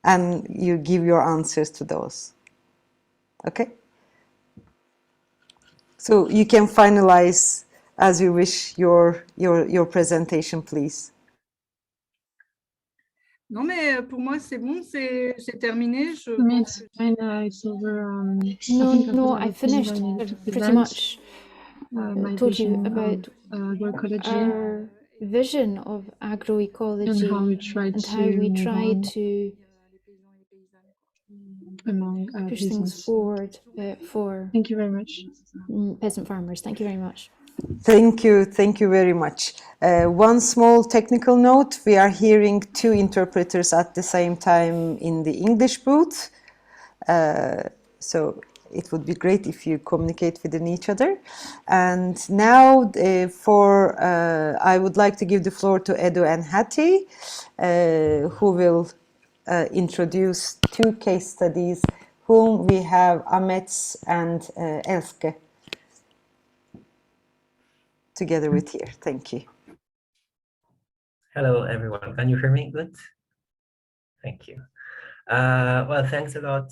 and you give your answers to those. Okay? So you can finalize as you wish your presentation, please. Non, mais pour moi, c'est bon, c'est terminé. It's over. No, I finished pretty much. Told you about our vision of agroecology and how we try to push things forward for Thank you very much. Peasant farmers. Thank you very much. Thank you very much. One small technical note, we are hearing two interpreters at the same time in the English booth. So it would be great if you communicate within each other. And now I would like to give the floor to Edu and Hattie, who will introduce two case studies, whom we have Ahmet and Elske together with here. Thank you. Hello, everyone. Can you hear me good? Thank you. Well, thanks a lot,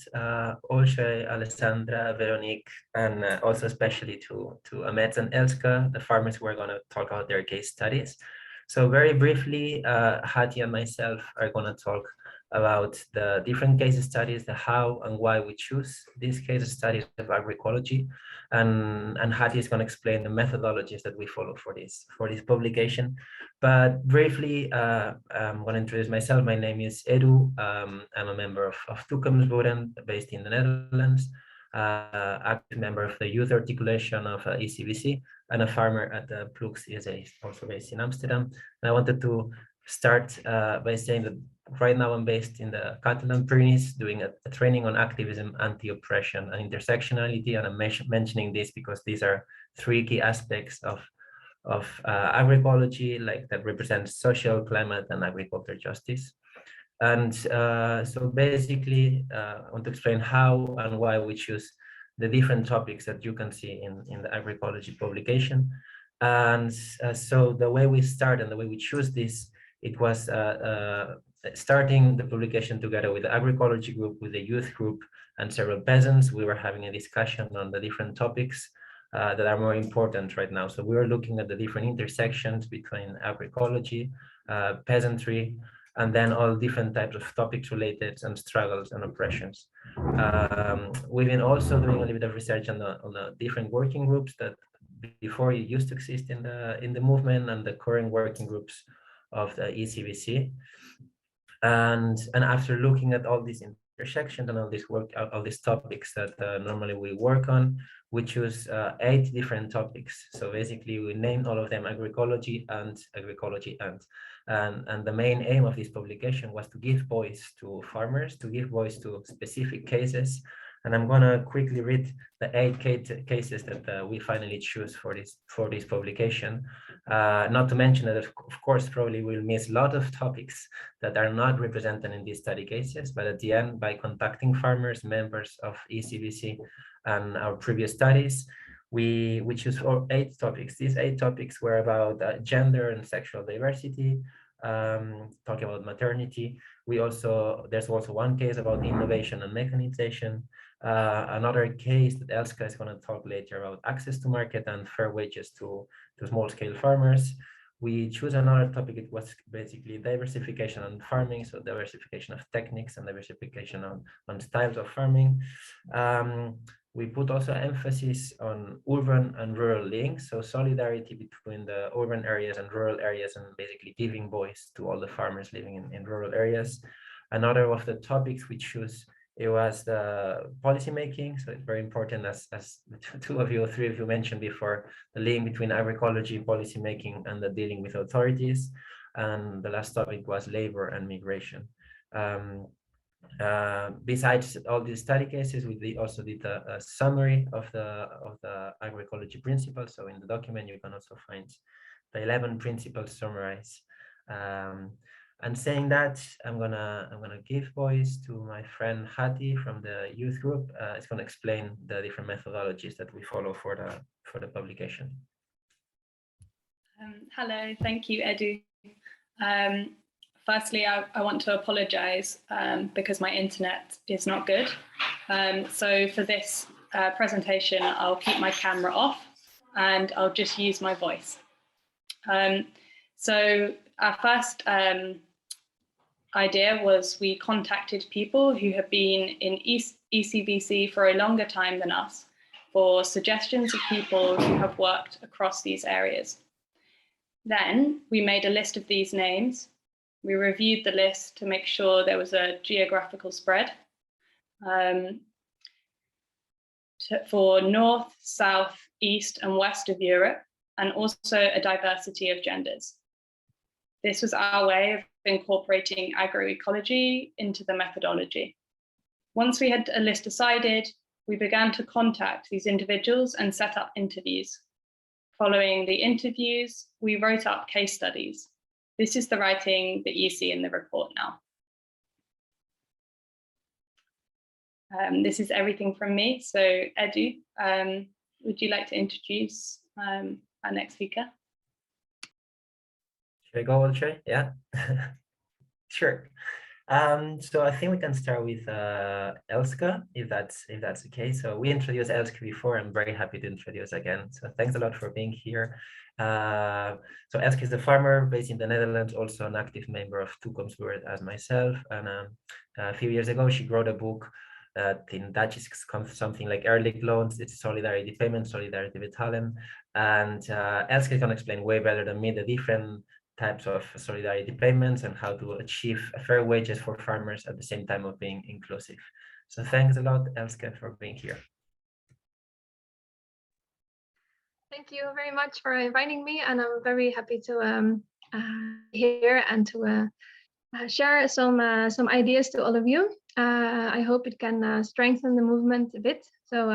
Olshay, Alessandra, Veronique, and also especially to Ahmet and Elske, the farmers who are going to talk about their case studies. So very briefly, Hattie and myself are going to talk about the different case studies, the how and why we choose these case studies of agroecology, and Hattie is going to explain the methodologies that we follow for this publication. But briefly, I'm going to introduce myself. My name is Edu. I'm a member of Toekomstboeren based in the Netherlands. active member of the youth articulation of ECVC, and a farmer at the Plux ESA, also based in Amsterdam. And I wanted to start by saying that right now I'm based in the Catalan Pyrenees doing a training on activism, anti-oppression, and intersectionality. And I'm mentioning this because these are three key aspects of agroecology, like that represents social, climate, and agriculture justice. And so basically, I want to explain how and why we choose the different topics that you can see in the Agricology publication. And so the way we start and the way we choose this, it was starting the publication together with the Agricology group, with the youth group, and several peasants. We were having a discussion on the different topics that are more important right now. So we were looking at the different intersections between agroecology, peasantry, and then all different types of topics related and struggles and oppressions. We've been also doing a little bit of research on the different working groups that before it used to exist in the movement, and the current working groups of the ECVC. And after looking at all these intersections and all this work, all these topics that normally we work on, we choose 8 different topics. So basically we named all of them Agricology and Agricology and the main aim of this publication was to give voice to farmers, to give voice to specific cases. And I'm gonna quickly read the 8 cases that we finally choose for this publication. Not to mention that, of course, probably we'll miss a lot of topics that are not represented in these study cases, but at the end, by contacting farmers, members of ECVC and our previous studies, we choose 8 topics. These 8 topics were about gender and sexual diversity, talking about maternity. There's also one case about innovation and mechanization, another case that Elska is going to talk later about access to market and fair wages to small-scale farmers. We choose another topic. It was basically diversification and farming, so diversification of techniques and diversification on styles of farming. We put also emphasis on urban and rural links, so solidarity between the urban areas and rural areas, and basically giving voice to all the farmers living in rural areas. Another of the topics we choose, it was the policy making. So it's very important, as 2 of you or 3 of you mentioned before, the link between agroecology, policy making, and the dealing with authorities. And the last topic was labor and migration. Besides all these study cases, we also did a summary of the agroecology principles. So in the document, you can also find the 11 principles summarized. And saying that, I'm gonna give voice to my friend Hati from the youth group. It's gonna explain the different methodologies that we follow for the publication. Hello, thank you, Edu. Firstly, I want to apologize because my internet is not good. So for this presentation, I'll keep my camera off and I'll just use my voice. So our first idea was we contacted people who have been in ECVC for a longer time than us for suggestions of people who have worked across these areas. Then we made a list of these names. We reviewed the list to make sure there was a geographical spread for North, South, East, and West of Europe, and also a diversity of genders. This was our way of incorporating agroecology into the methodology. Once we had a list decided, we began to contact these individuals and set up interviews. Following the interviews, we wrote up case studies. This is the writing that you see in the report now. This is everything from me. So Edu, would you like to introduce our next speaker? Should I go, Olcay? Yeah, sure. So I think we can start with Elska, if that's okay. So we introduced Elska before. I'm very happy to introduce again. So thanks a lot for being here. So Elska is a farmer based in the Netherlands, also an active member of Toekomstwoord as myself. And a few years ago, she wrote a book that in Dutch is something like Eerlijk Loons. It's solidarity payment, solidarity betalen. And Elska can explain way better than me the different types of solidarity payments and how to achieve fair wages for farmers at the same time of being inclusive. So thanks a lot, Elska, for being here. Thank you very much for inviting me, and I'm very happy to be here and to share some ideas to all of you. I hope it can strengthen the movement a bit. So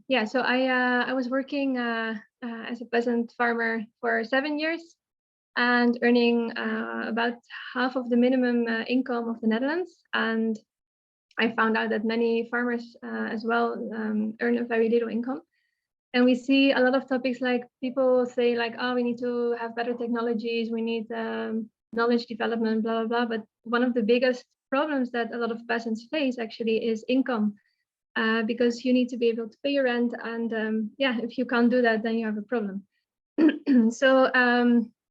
yeah, so I was working as a peasant farmer for 7 years and earning about half of the minimum income of the Netherlands. And I found out that many farmers as well earn a very little income. And we see a lot of topics like people say like, oh, we need to have better technologies, we need knowledge development, blah, blah, blah. But one of the biggest problems that a lot of peasants face actually is income, because you need to be able to pay your rent. And yeah, if you can't do that, then you have a problem. So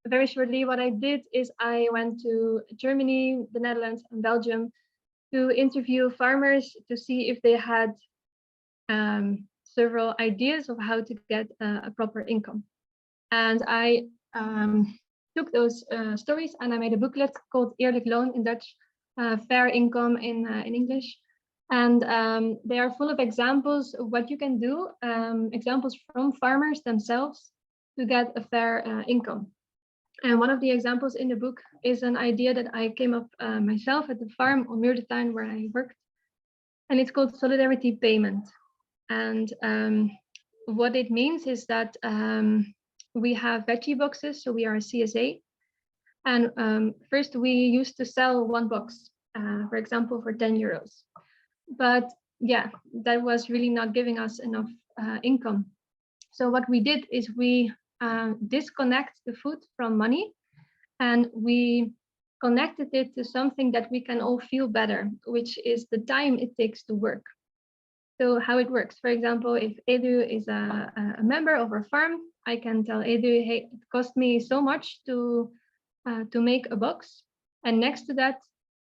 very shortly, what I did is I went to Germany, the Netherlands, and Belgium to interview farmers to see if they had several ideas of how to get a proper income. And I took those stories and I made a booklet called Eerlijk Loon in Dutch, Fair Income in English. And they are full of examples of what you can do, examples from farmers themselves to get a fair income. And one of the examples in the book is an idea that I came up myself at the farm on Muurtuin where I worked. And it's called solidarity payment. And what it means is that we have veggie boxes, so we are a CSA. And first we used to sell one box, for example, for 10 euros. But yeah, that was really not giving us enough income. So what we did is we disconnect the food from money, and we connected it to something that we can all feel better, which is the time it takes to work. So how it works, for example, if Edu is a member of our farm, I can tell Edu, hey, it cost me so much to make a box. And next to that,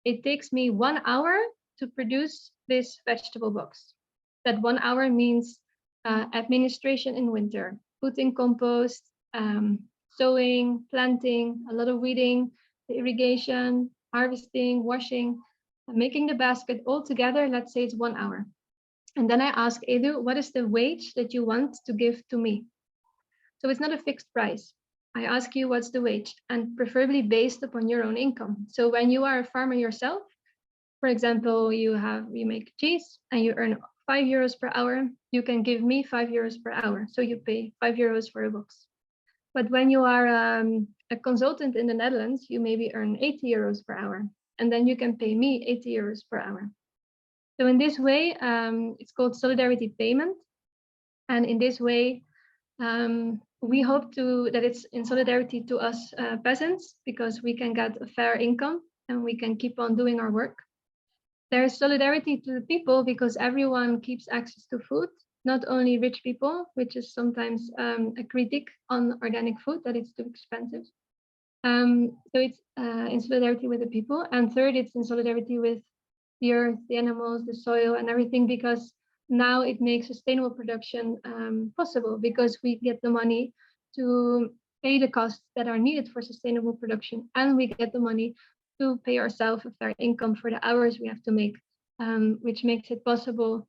it takes me 1 hour to produce this vegetable box. That 1 hour means administration in winter, putting compost, sowing, planting, a lot of weeding, irrigation, harvesting, washing, making the basket all together. Let's say it's 1 hour. And then I ask Edu, what is the wage that you want to give to me? So it's not a fixed price. I ask you what's the wage, and preferably based upon your own income. So when you are a farmer yourself, for example, you make cheese and you earn 5 euros per hour, you can give me 5 euros per hour. So you pay 5 euros for a box. But when you are a consultant in the Netherlands, you maybe earn 80 euros per hour, and then you can pay me 80 euros per hour. So in this way, it's called solidarity payment. And in this way, we hope that it's in solidarity to us peasants, because we can get a fair income and we can keep on doing our work. There is solidarity to the people because everyone keeps access to food, not only rich people, which is sometimes a critique on organic food, that it's too expensive. So it's in solidarity with the people. And third, it's in solidarity with the earth, the animals, the soil, and everything, because now it makes sustainable production possible, because we get the money to pay the costs that are needed for sustainable production, and we get the money to pay ourselves a fair income for the hours we have to make, which makes it possible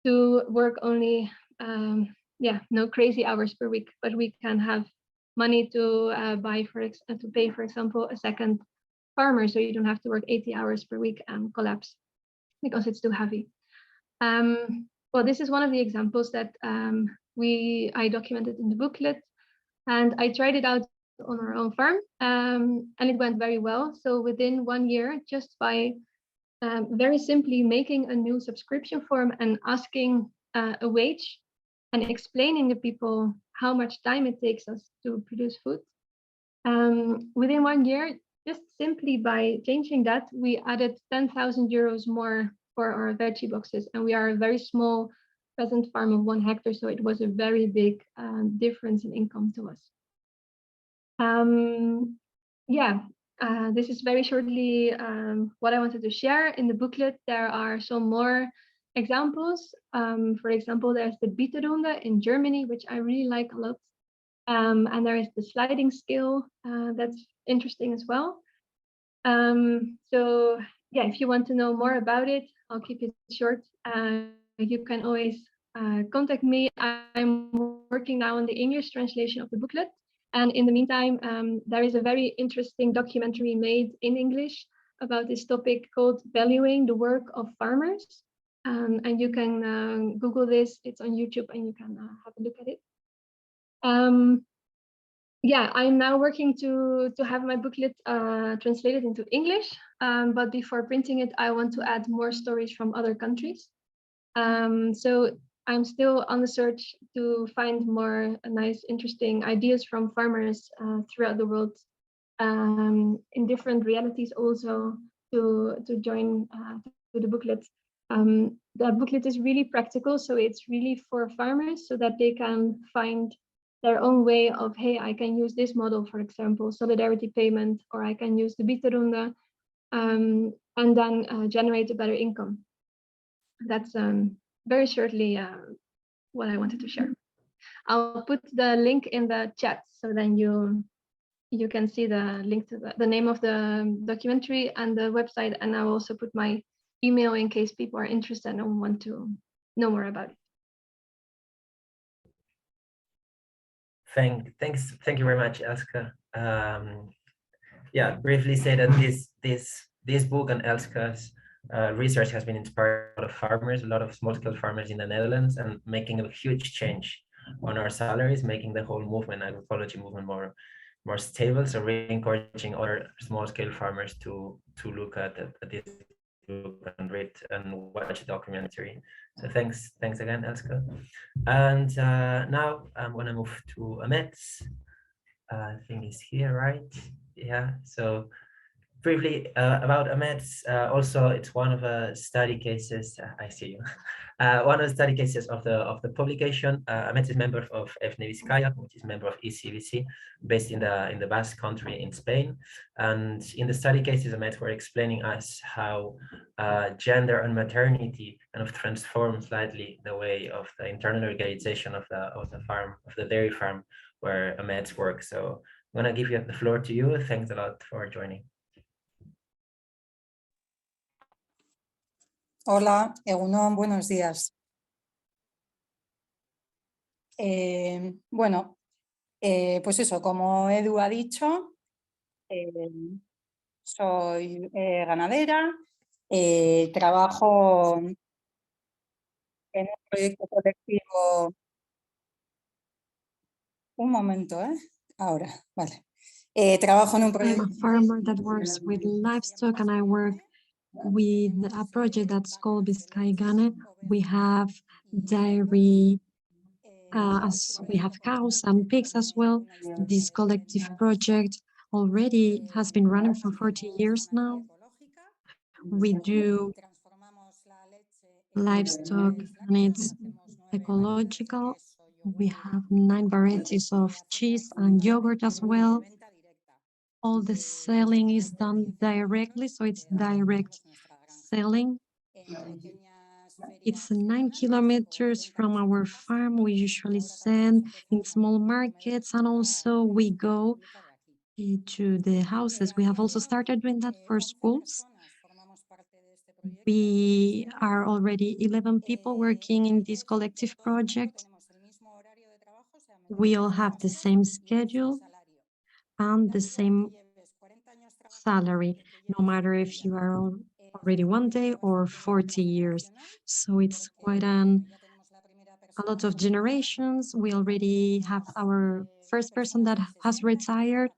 to work only, no crazy hours per week, but we can have money to pay, for example, a second farmer, so you don't have to work 80 hours per week and collapse because it's too heavy. Well, this is one of the examples that I documented in the booklet, and I tried it out on our own farm, and it went very well. So within 1 year, just by very simply making a new subscription form and asking a wage and explaining to people how much time it takes us to produce food, within 1 year, just simply by changing that, we added 10,000 euros more for our veggie boxes, and we are a very small peasant farm of 1 hectare, so it was a very big difference in income to us. This is very shortly what I wanted to share. In the booklet, there are some more examples. For example, there's the Bieterrunde in Germany, which I really like a lot. And there is the sliding scale that's interesting as well. So yeah, if you want to know more about it, I'll keep it short. You can always contact me. I'm working now on the English translation of the booklet. And in the meantime, there is a very interesting documentary made in English about this topic called Valuing the Work of Farmers. And you can Google this, it's on YouTube, and you can have a look at it. Yeah, I'm now working to have my booklet translated into English, but before printing it, I want to add more stories from other countries. So I'm still on the search to find more nice, interesting ideas from farmers throughout the world, in different realities also, to join to the booklet. The booklet is really practical, so it's really for farmers so that they can find their own way of, hey, I can use this model, for example, solidarity payment, or I can use the Bieterronde, and then generate a better income. That's very shortly what I wanted to share. I'll put the link in the chat, so then you can see the link to the name of the documentary and the website, and I'll also put my email in case people are interested and want to know more about it. Thank you very much, Elske. Yeah, briefly say that this book and Elske's research has been inspired a lot of farmers, a lot of small-scale farmers in the Netherlands, and making a huge change on our salaries, making the whole movement, agroecology movement, more stable. So really encouraging other small-scale farmers to look at this book and read and watch the documentary. So thanks again, Elske. And now I'm gonna move to Ahmet. I think he's here, right? Yeah. So briefly about Ahmet, also it's one of the study cases. I see you. One of the study cases of the publication. Ahmet is member of ECVC, which is member of ECVC, based in the Basque Country in Spain. And in the study cases, Ahmet were explaining us how gender and maternity kind of transform slightly the way of the internal organization of the farm, of the dairy farm where Ahmet's work. So I'm gonna give you the floor to you. Thanks a lot for joining. Hola, Egunon, buenos días. Bueno, pues eso, como Edu ha dicho, soy ganadera, trabajo en un proyecto colectivo. Un momento, ahora, vale. Trabajo en un proyecto. I'm a farmer that works with livestock, and I work with a project that's called Vizcaigane. We have dairy, as we have cows and pigs as well. This collective project already has been running for 40 years now. We do livestock and it's ecological. We have 9 varieties of cheese and yogurt as well. All the selling is done directly, so it's direct selling. It's 9 kilometers from our farm. We usually send in small markets, and also we go to the houses. We have also started doing that for schools. We are already 11 people working in this collective project. We all have the same schedule and the same salary, no matter if you are already 1 day or 40 years. So it's quite a lot of generations. We already have our first person that has retired.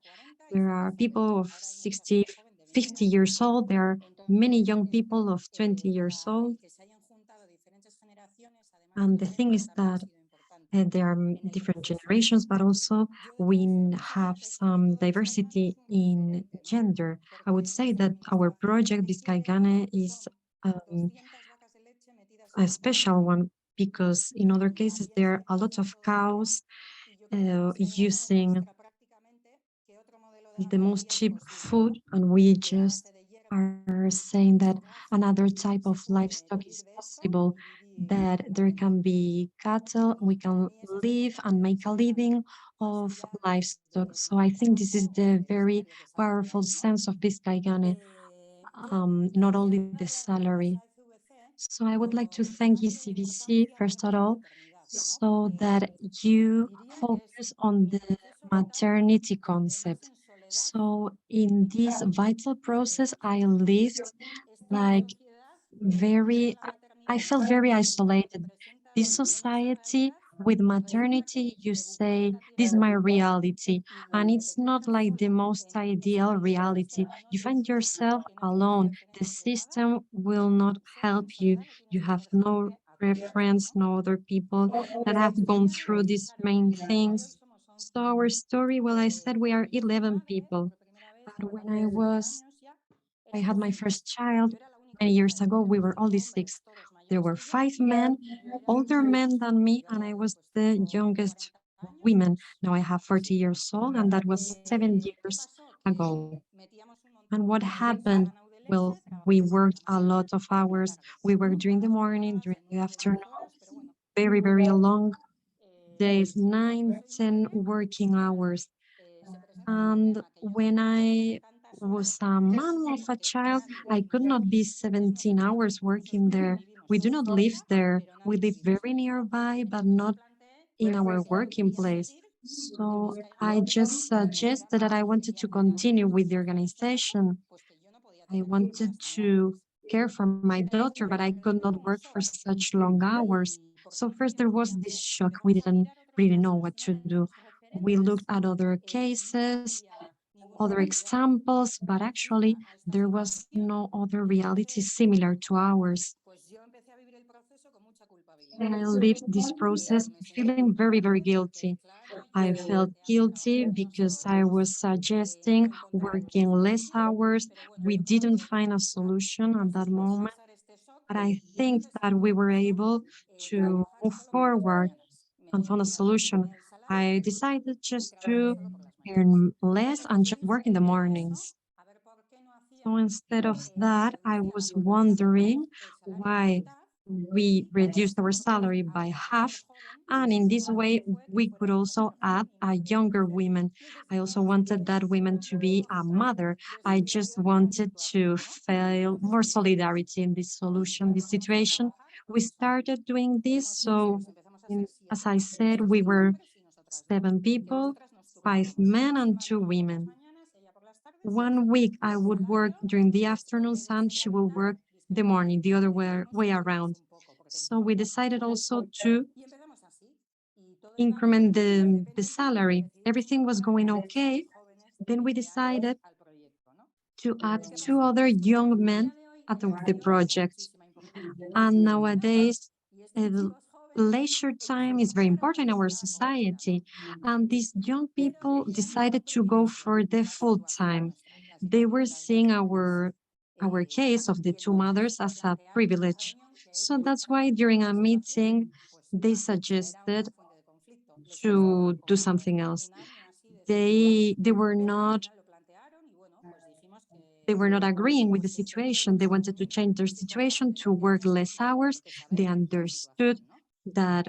There are people of 60, 50 years old. There are many young people of 20 years old. And the thing is that there are different generations, but also we have some diversity in gender. I would say that our project, Vizcaigane, is a special one, because in other cases there are a lot of cows using the most cheap food, and we just are saying that another type of livestock is possible, that there can be cattle, we can live and make a living of livestock. So I think this is the very powerful sense of Vizcaigane, not only the salary. So I would like to thank ECVC, first of all, so that you focus on the maternity concept. So in this vital process, I lived like I felt very isolated. This society with maternity, you say, this is my reality. And it's not like the most ideal reality. You find yourself alone. The system will not help you. You have no reference, no other people that have gone through these main things. So our story, well, I said we are 11 people. But when I had my first child many years ago, we were only 6. There were 5 men, older men than me, and I was the youngest woman. Now I have 40 years old, and that was 7 years ago. And what happened? Well, we worked a lot of hours. We worked during the morning, during the afternoon, very, very long days, 9, 10 working hours. And when I was a mom of a child, I could not be 17 hours working there. We do not live there. We live very nearby, but not in our working place. So I just suggested that I wanted to continue with the organization. I wanted to care for my daughter, but I could not work for such long hours. So first there was this shock. We didn't really know what to do. We looked at other cases, other examples, but actually there was no other reality similar to ours. And I lived this process feeling very, very guilty. I felt guilty because I was suggesting working less hours. We didn't find a solution at that moment, but I think that we were able to move forward and found a solution. I decided just to earn less and just work in the mornings. So instead of that, I was wondering why we reduced our salary by half. And in this way, we could also add a younger woman. I also wanted that woman to be a mother. I just wanted to feel more solidarity in this solution, this situation. We started doing this. So as I said, we were 7 people, 5 men and 2 women. One week I would work during the afternoons and she will work the morning, the other way around. So we decided also to increment the salary. Everything was going okay. Then we decided to add 2 other young men at the project. And nowadays, leisure time is very important in our society. And these young people decided to go for the full time. They were seeing our case of the 2 mothers as a privilege. So that's why during a meeting, they suggested to do something else. They were not agreeing with the situation. They wanted to change their situation to work less hours. They understood that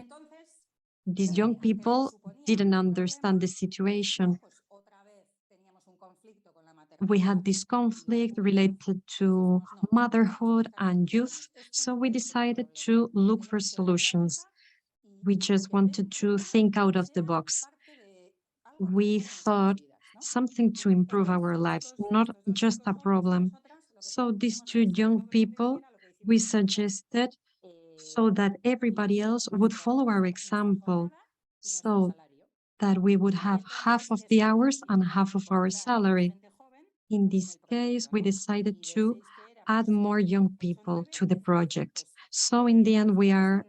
these young people didn't understand the situation. We had this conflict related to motherhood and youth, so we decided to look for solutions. We just wanted to think out of the box. We thought something to improve our lives, not just a problem. So these 2 young people, we suggested so that everybody else would follow our example, so that we would have half of the hours and half of our salary. In this case, we decided to add more young people to the project. So in the end, we are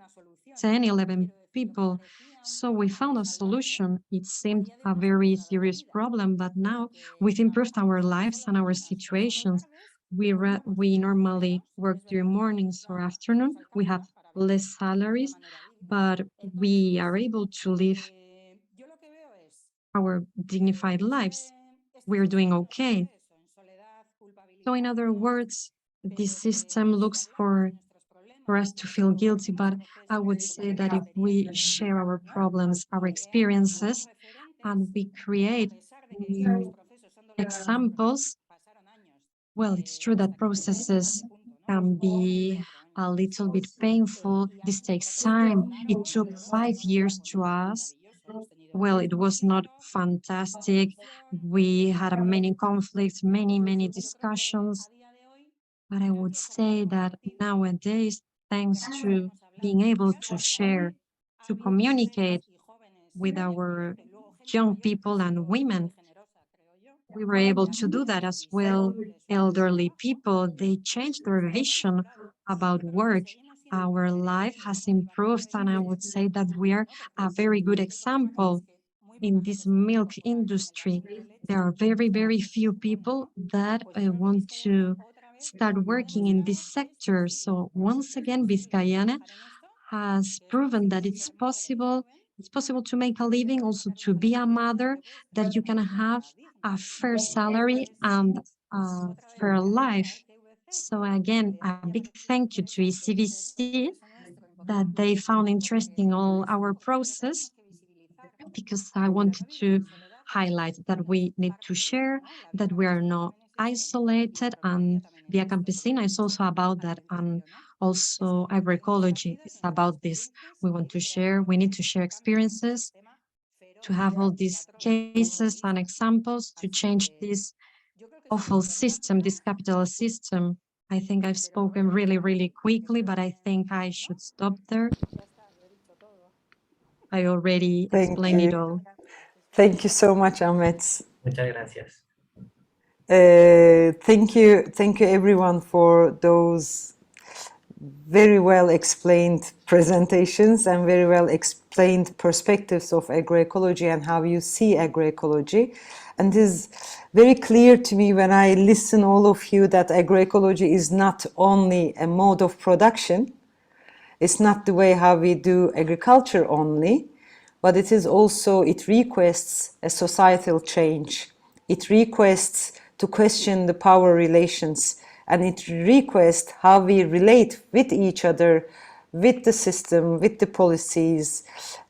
10, 11 people. So we found a solution. It seemed a very serious problem, but now we've improved our lives and our situations. We normally work during mornings or afternoon. We have less salaries, but we are able to live our dignified lives. We're doing okay. So in other words, this system looks for us to feel guilty, but I would say that if we share our problems, our experiences, and we create new examples, well, it's true that processes can be a little bit painful. This takes time. It took 5 years to us. Well, it was not fantastic. We had many conflicts, many discussions. But I would say that nowadays, thanks to being able to share, to communicate with our young people and women, we were able to do that as well. Elderly people, they changed their vision about work. Our life has improved, and I would say that we are a very good example in this milk industry. There are very few people that want to start working in this sector. So once again, Vizcayana has proven that it's possible. It's possible to make a living, also to be a mother, that you can have a fair salary and a fair life. So again, a big thank you to ECVC that they found interesting all our process, because I wanted to highlight that we need to share, that we are not isolated, and Via Campesina is also about that, and also Agroecology is about this. We want to share, we need to share experiences, to have all these cases and examples to change this awful system, this capitalist system. I think I've spoken really quickly, but I think I should stop there. I already explained it all. Thank you so much, Ahmet. Muchas gracias. Thank you everyone for those very well explained presentations and very well explained perspectives of agroecology and how you see agroecology. And it is very clear to me when I listen all of you that agroecology is not only a mode of production, it's not the way how we do agriculture only, but it is also, it requests a societal change. It requests to question the power relations, and it requests how we relate with each other, with the system, with the policies,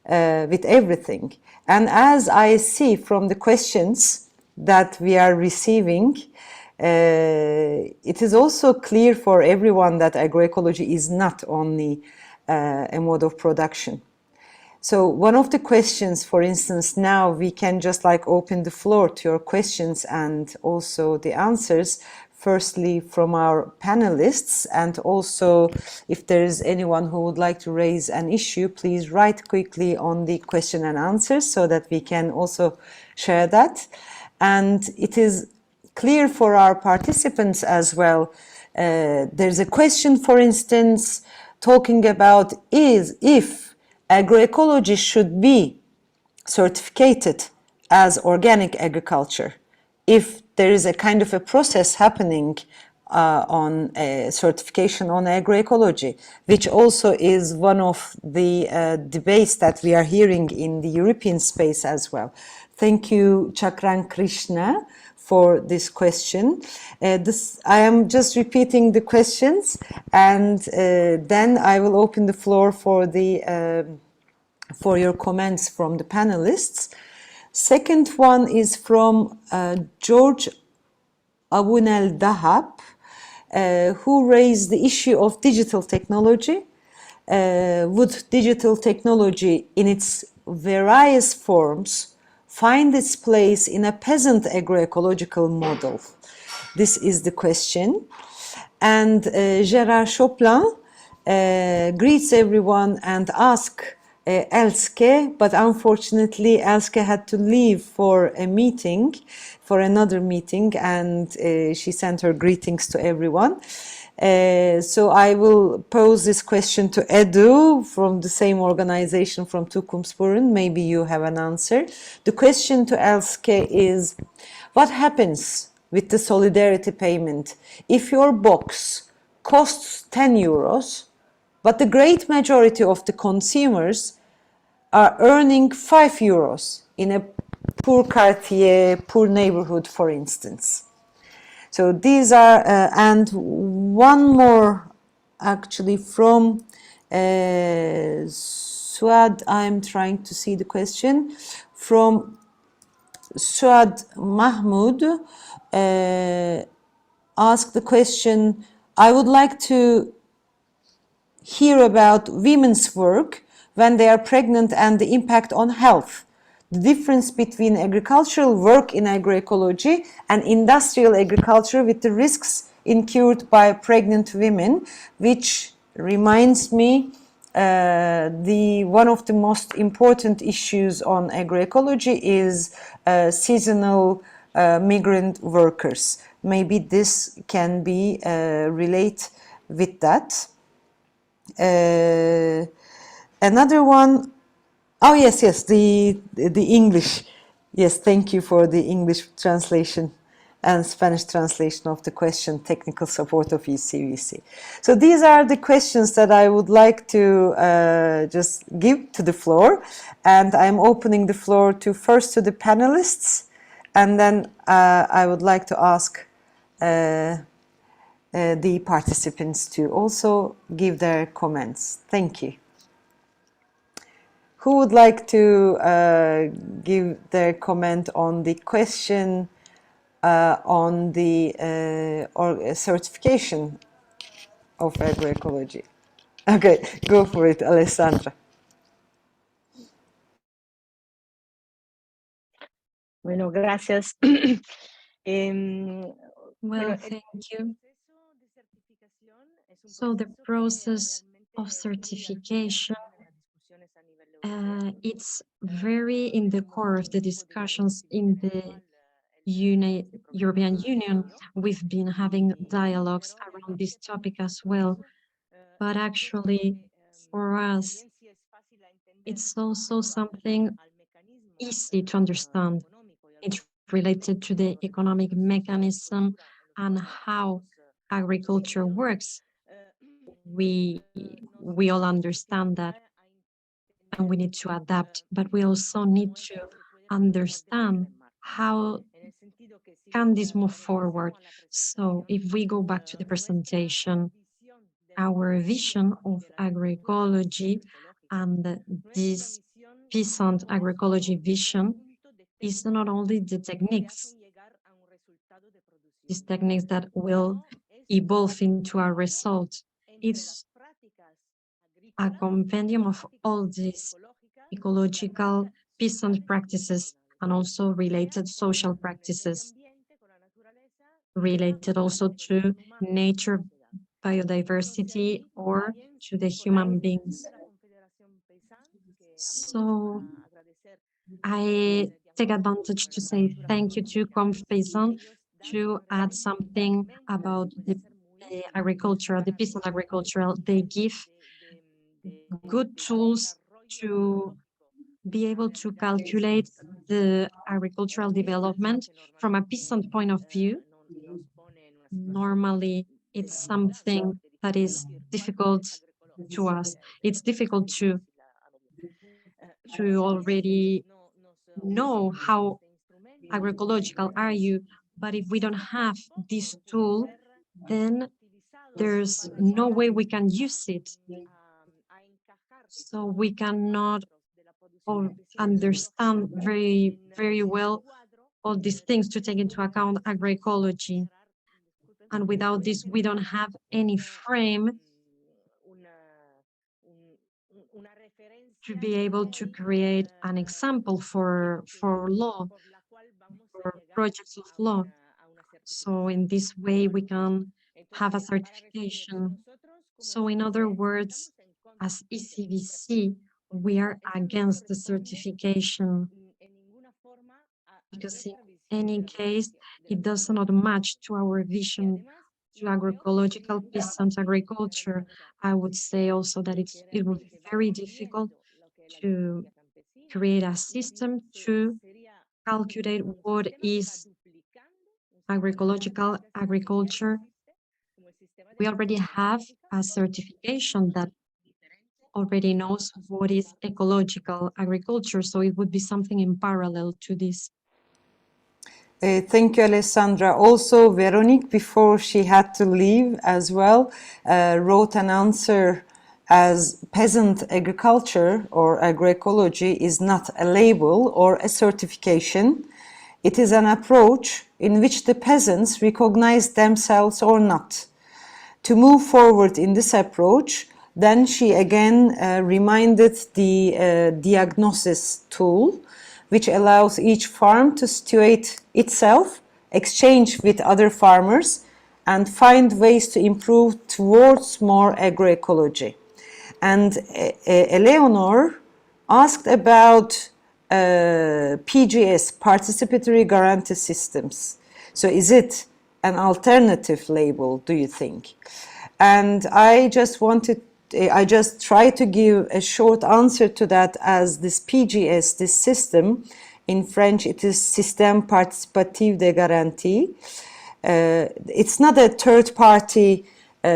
with everything. And as I see from the questions that we are receiving, it is also clear for everyone that agroecology is not only a mode of production. So one of the questions, for instance, now we can just like open the floor to your questions and also the answers, firstly from our panelists, and also if there is anyone who would like to raise an issue, please write quickly on the question and answers so that we can also share that. And it is clear for our participants as well. There's a question, for instance, talking about if agroecology should be certificated as organic agriculture, if there is a kind of a process happening on certification on agroecology, which also is one of the debates that we are hearing in the European space as well. Thank you, Chakran Krishna, for this question. I am just repeating the questions, and then I will open the floor for your comments from the panelists. Second one is from George Abunel Dahab, who raised the issue of digital technology. Would digital technology in its various forms find its place in a peasant agroecological model? This is the question. And Gérard Choplin greets everyone and asks Elske, but unfortunately Elske had to leave for a meeting, for another meeting, and she sent her greetings to everyone. So I will pose this question to Edu from the same organization from Tukumsporun. Maybe you have an answer. The question to Elske is, what happens with the solidarity payment if your box costs 10 euros, but the great majority of the consumers are earning 5 euros in a poor quartier, poor neighborhood, for instance? So these are, and one more actually from Suad, I'm trying to see the question, from Suad Mahmoud, asked the question, I would like to hear about women's work when they are pregnant and the impact on health. The difference between agricultural work in agroecology and industrial agriculture with the risks incurred by pregnant women, which reminds me one of the most important issues on agroecology is seasonal migrant workers. Maybe this can be relate with that. Another one, oh yes, the English. Yes, thank you for the English translation and Spanish translation of the question, technical support of ECVC. So these are the questions that I would like to just give to the floor, and I'm opening the floor to first to the panelists, and then I would like to ask the participants to also give their comments. Thank you. Who would like to give their comment on the question on the certification of agroecology? Okay, go for it, Alessandra. Bueno, gracias. Well, thank you. So the process of certification, it's very in the core of the discussions in the European Union. We've been having dialogues around this topic as well, but actually for us, it's also something easy to understand. It's related to the economic mechanism and how agriculture works. We all understand that, and we need to adapt, but we also need to understand how can this move forward. So if we go back to the presentation, our vision of agroecology and this Peasant agroecology vision is not only the techniques, these techniques that will evolve into a result. It's a compendium of all these ecological peasant practices and also related social practices, related also to nature, biodiversity, or to the human beings. So I take advantage to say thank you to Peasant to add something about the agriculture, the peasant agricultural. They give good tools to be able to calculate the agricultural development from a peasant point of view. Normally, it's something that is difficult to us. It's difficult to already know how agroecological are you, but if we don't have this tool, then there's no way we can use it. So we cannot understand very, very well all these things to take into account agroecology. And without this, we don't have any frame to be able to create an example for law, for projects of law. So in this way, we can have a certification. So in other words, as ECVC, we are against the certification because in any case, it does not match to our vision to agroecological peasant agriculture. I would say also that it will be very difficult to create a system to calculate what is agroecological agriculture. We already have a certification that already knows what is ecological agriculture, so it would be something in parallel to this. Thank you, Alessandra. Also, Veronique, before she had to leave as well, wrote an answer as peasant agriculture or agroecology is not a label or a certification. It is an approach in which the peasants recognize themselves or not. To move forward in this approach, Then she again reminded the diagnosis tool, which allows each farm to situate itself, exchange with other farmers, and find ways to improve towards more agroecology. And Eleanor asked about PGS, participatory guarantee systems. So is it an alternative label, do you think? And I just tried to give a short answer to that, as this PGS, this system, in French it is Système Participatif de Garantie. It's not a third-party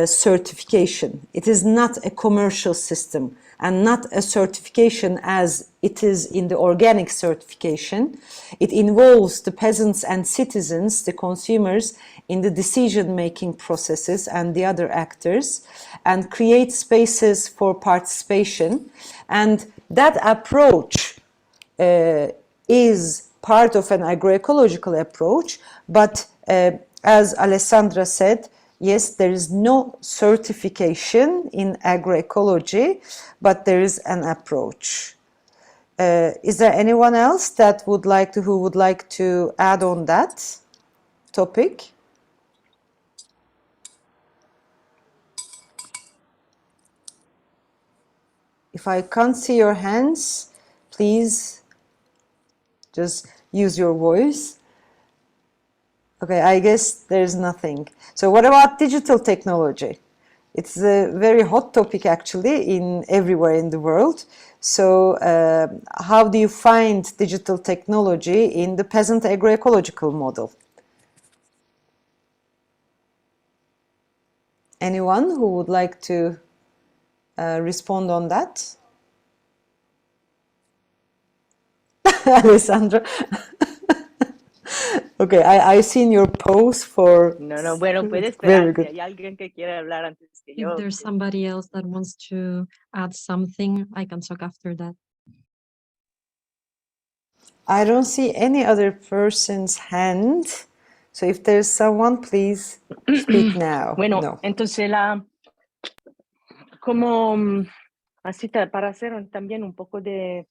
certification. It is not a commercial system and not a certification as it is in the organic certification. It involves the peasants and citizens, the consumers, in the decision-making processes and the other actors, and create spaces for participation. And that approach is part of an agroecological approach, but as Alessandra said, yes, there is no certification in agroecology, but there is an approach. Is there anyone else that who would like to add on that topic? If I can't see your hands, please just use your voice. Okay, I guess there's nothing. So what about digital technology? It's a very hot topic actually everywhere in the world. So how do you find digital technology in the peasant agroecological model? Anyone who would like to respond on that? Alessandra? Okay, I've seen your pose for... No, bueno, puede Very esperar. good. Si hay alguien que quiere hablar antes que yo. If there's somebody else that wants to add something, I can talk after that. I don't see any other person's hand. So if there's someone, please speak now. Bueno, No. entonces así para hacer también un poco de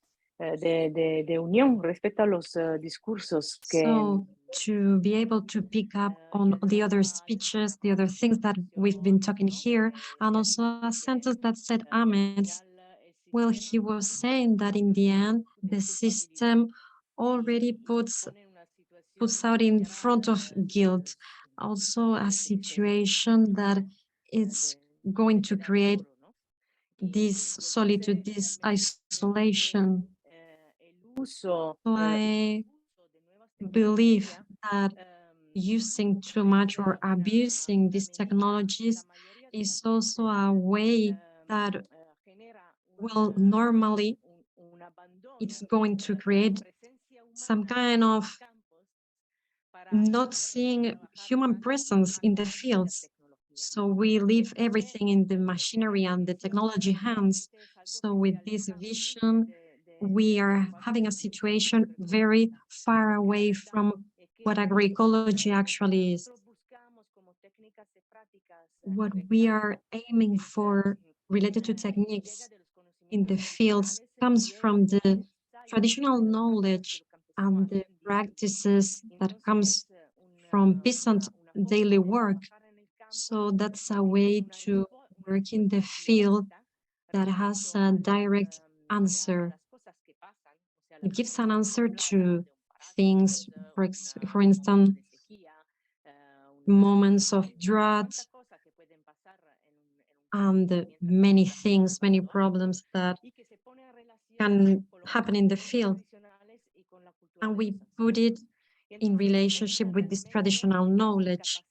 unión respecto a los discursos que... So to be able to pick up on the other speeches, the other things that we've been talking here, and also a sentence that said Ahmed, well, he was saying that in the end, the system already puts out in front of guilt also a situation that it's going to create this solitude, this isolation. So I believe that using too much or abusing these technologies is also a way that, well, normally it's going to create some kind of not seeing human presence in the fields. So we leave everything in the machinery and the technology hands. So with this vision, we are having a situation very far away from what agroecology actually is. What we are aiming for related to techniques in the fields comes from the traditional knowledge and the practices that comes from peasant daily work. So that's a way to work in the field that has a direct answer. It gives an answer to things, for instance, moments of drought and many things, many problems that can happen in the field. And we put it in relationship with this traditional knowledge.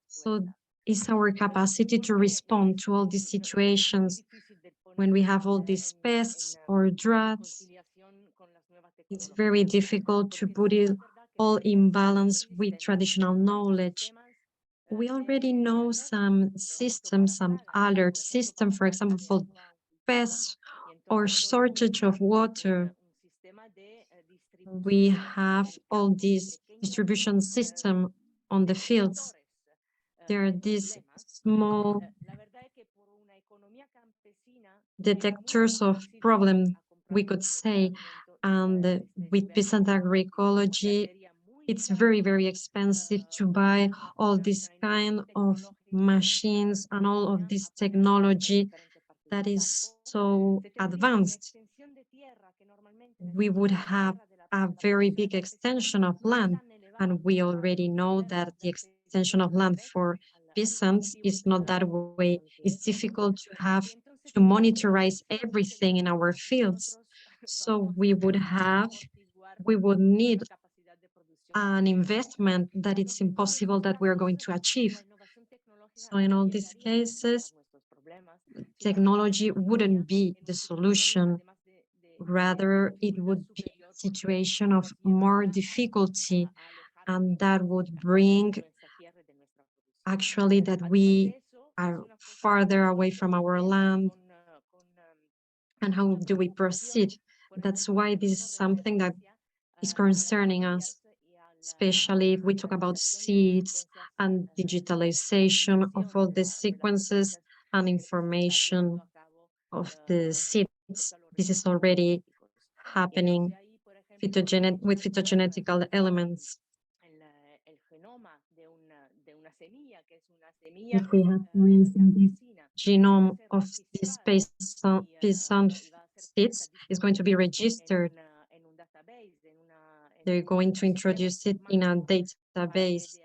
So it's our capacity to respond to all these situations when we have all these pests or droughts. It's very difficult to put it all in balance with traditional knowledge. We already know some systems, some alert system, for example, for pests or shortage of water. We have all these distribution system on the fields. There are these small detectors of problem, we could say. And with Peasant Agroecology, it's very, very expensive to buy all this kind of machines and all of this technology that is so advanced. We would have a very big extension of land, and we already know that the extension of land for peasants is not that way. It's difficult to have to monitorize everything in our fields. So we would need an investment that it's impossible that we're going to achieve. So in all these cases, technology wouldn't be the solution. Rather, it would be a situation of more difficulty, and that would bring actually that we are farther away from our land. And how do we proceed? That's why this is something that is concerning us, especially if we talk about seeds and digitalization of all the sequences and information of the seeds. This is already happening with phytogenetical elements. If we have, for instance, this genome of this peasant seeds is going to be registered. They're going to introduce it in a database.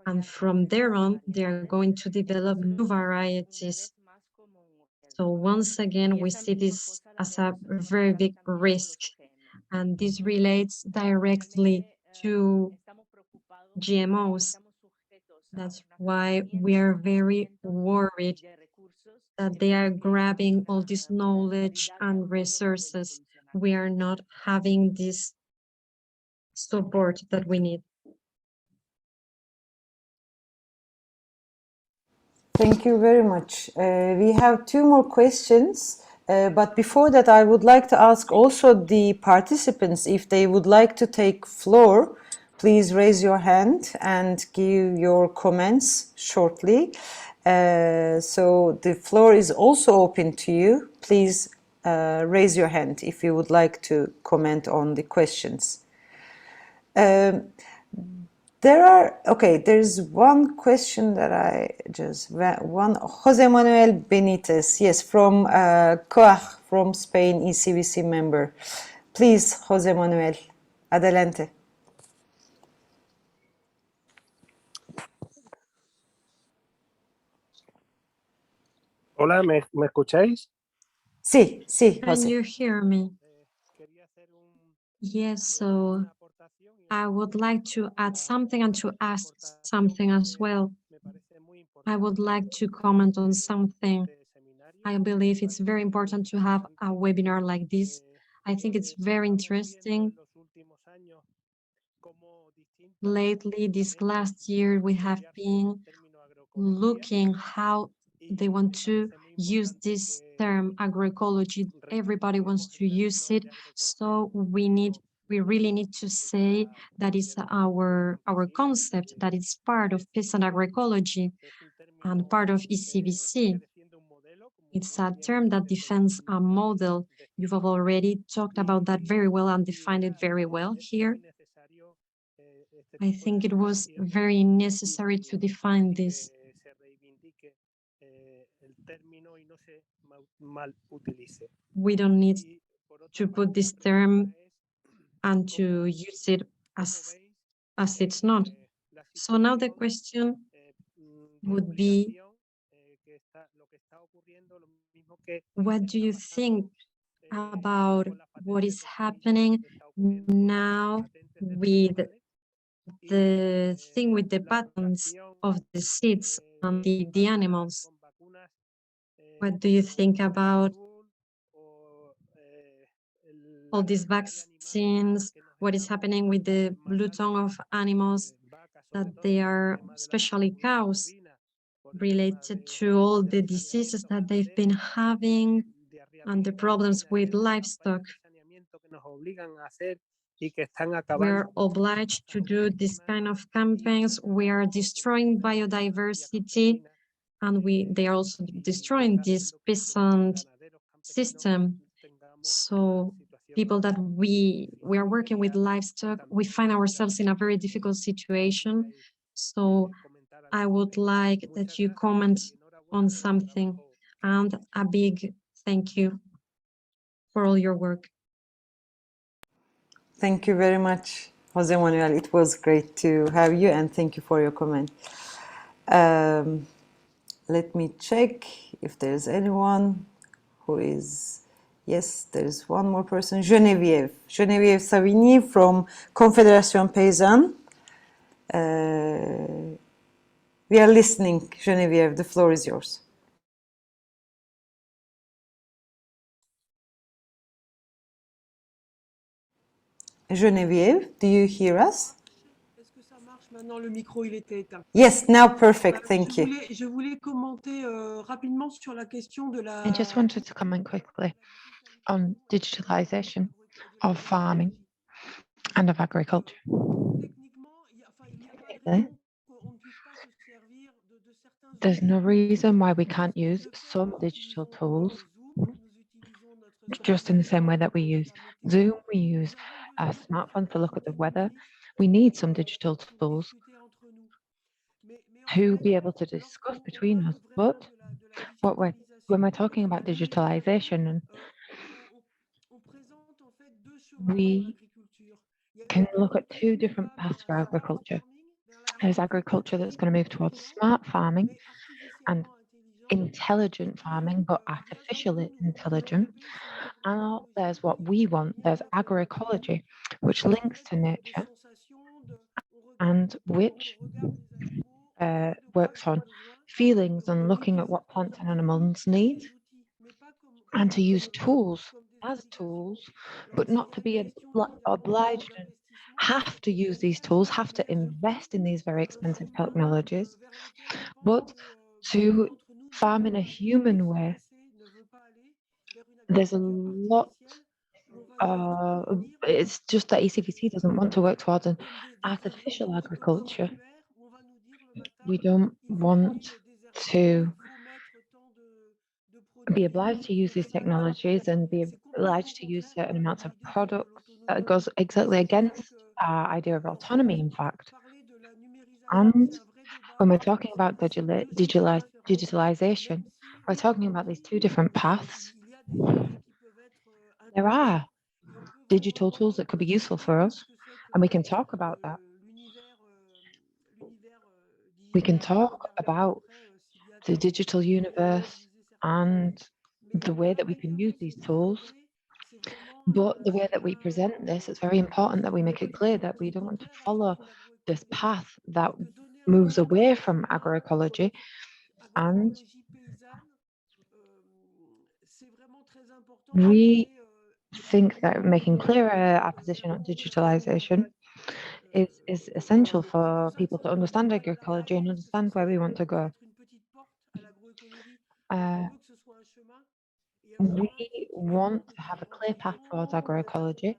And from there on, they are going to develop new varieties. So once again, we see this as a very big risk. And this relates directly to GMOs. That's why we are very worried that they are grabbing all this knowledge and resources. We are not having this support that we need. Thank you very much. We have two more questions, but before that, I would like to ask also the participants if they would like to take floor. Please raise your hand and give your comments shortly. So the floor is also open to you. Please raise your hand if you would like to comment on the questions. There's one question that Jose Manuel Benitez, yes, from COAG, from Spain, ECVC member. Please, Jose Manuel, adelante. Hola, ¿me escucháis? Sí, sí, Can Jose. you hear me? Yes, so I would like to add something and to ask something as well. I would like to comment on something. I believe it's very important to have a webinar like this. I think it's very interesting. Lately, this last year, we have been looking how they want to use this term agroecology. Everybody wants to use it. So we really need to say that is our concept, that it's part of peasant agroecology and part of ECVC. It's a term that defends a model. You've already talked about that very well and defined it very well here. I think it was very necessary to define this. We don't need to put this term and to use it as it's not. So now the question would be, what do you think about what is happening now with the thing with the patents of the seeds and the animals? What do you think about all these vaccines? What is happening with the blue tongue of animals, that they are, especially cows, related to all the diseases that they've been having and the problems with livestock? We are obliged to do this kind of campaigns. We are destroying biodiversity. and they are also destroying this peasant system. So people that we are working with livestock, we find ourselves in a very difficult situation. So I would like that you comment on something, and a big thank you for all your work. Thank you very much, Jose Manuel. It was great to have you, and thank you for your comment. Let me check if there's anyone who is... Yes, there's one more person, Geneviève Savigny from Confédération Paysanne. We are listening, Geneviève, the floor is yours. Geneviève, do you hear us? Yes, now perfect, thank you. Je voulais commenter rapidement sur la question de la... I just wanted to comment quickly on digitalization of farming and of agriculture. There's no reason why we can't use some digital tools just in the same way that we use Zoom, we use a smartphone to look at the weather. We need some digital tools to be able to discuss between us. But when we're talking about digitalization, we can look at two different paths for agriculture. There's agriculture that's going to move towards smart farming and intelligent farming, but artificially intelligent. And there's what we want. There's agroecology, which links to nature and which works on feelings and looking at what plants and animals need, and to use tools as tools, but not to be obliged and have to use these tools, have to invest in these very expensive technologies, but to farm in a human way. There's a lot, it's just that ECVC doesn't want to work towards an artificial agriculture. We don't want to be obliged to use these technologies and be obliged to use certain amounts of products. That goes exactly against our idea of autonomy, in fact. And when we're talking about digitalization, we're talking about these two different paths. There are digital tools that could be useful for us, and we can talk about that. We can talk about the digital universe and the way that we can use these tools. But the way that we present this, it's very important that we make it clear that we don't want to follow this path that moves away from agroecology. And we think that making clearer our position on digitalization is essential for people to understand agroecology and understand where we want to go. We want to have a clear path towards agroecology.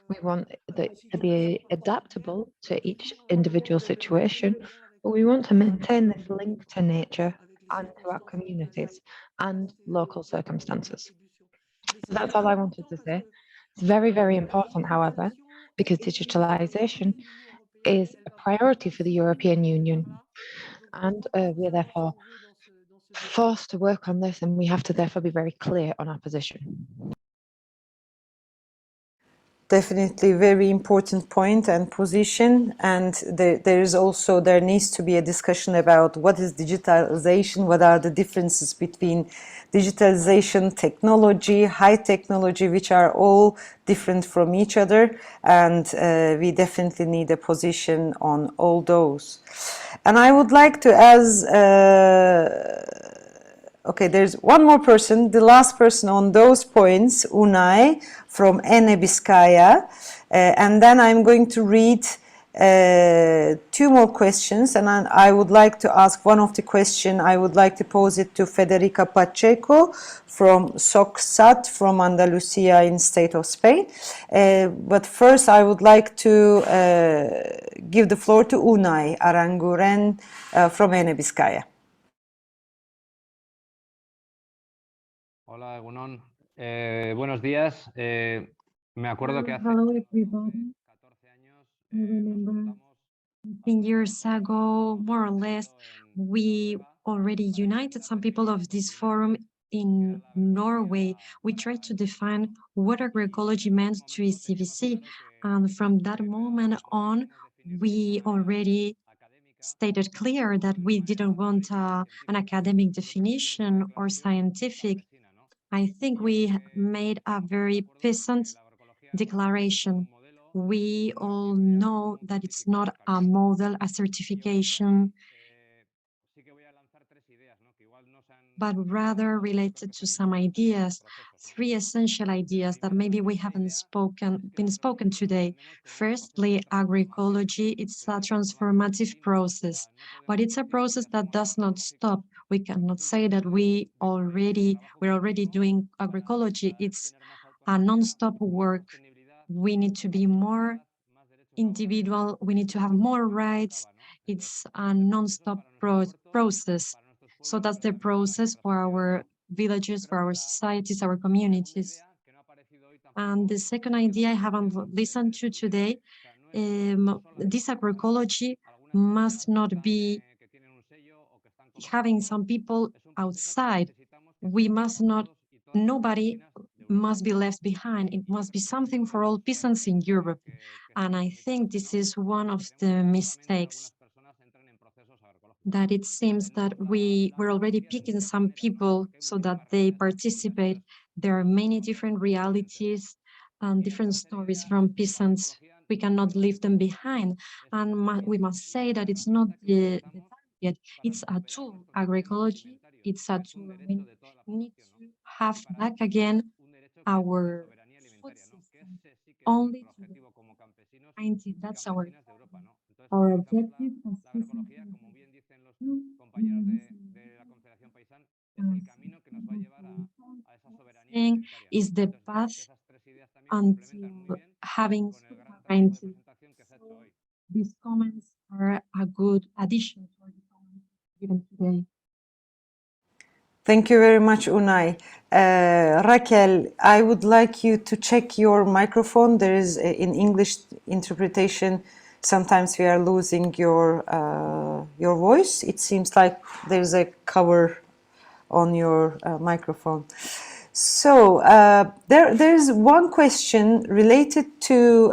We want it to be adaptable to each individual situation, but we want to maintain this link to nature and to our communities and local circumstances. So that's all I wanted to say. It's very, very important, however, because digitalization is a priority for the European Union, and we're therefore forced to work on this, and we have to therefore be very clear on our position. Definitely very important point and position, and there needs to be a discussion about what is digitalization, what are the differences between digitalization, technology, high technology, which are all different from each other, and we definitely need a position on all those. And I would like to ask, okay, there's one more person, the last person on those points, Unai from Ene Vizcaya, and then I'm going to read two more questions, and I would like to ask one of the questions, I would like to pose it to Federica Pacheco from SOCSAT from Andalusia in state of Spain. But first I would like to give the floor to Unai Aranguren from Ene Vizcaya. Hola, Egunon. Buenos días. Me acuerdo que hace Hello, everybody. I remember 15 years ago, more or less, we already united some people of this forum in Norway. We tried to define what agroecology meant to ECVC. And from that moment on, we already stated clear that we didn't want an academic definition or scientific. I think we made a very peasant declaration. We all know that it's not a model, a certification, but rather related to some ideas, three essential ideas that maybe we haven't been spoken today. Firstly, agroecology, it's a transformative process, but it's a process that does not stop. We cannot say that we're already doing agroecology. It's a non-stop work. We need to be more individual. We need to have more rights. It's a non-stop process. So that's the process for our villages, for our societies, our communities. And the second idea I haven't listened to today, this agroecology must not be having some people outside. We must not, nobody must be left behind. It must be something for all peasants in Europe. And I think this is one of the mistakes, that it seems that we're already picking some people so that they participate. There are many different realities and different stories from peasants. We cannot leave them behind. And we must say that it's not the target, it's a tool. Agroecology, it's a tool. We need to have back again our food system only to the 90. That's our objective as peasants. Is the path until having sovereignty. So these comments are a good addition to the comments given today. Thank you very much, Unai. Raquel, I would like you to check your microphone. There is, in English interpretation, sometimes we are losing your voice. It seems like there's a cover on your microphone. So there's one question related to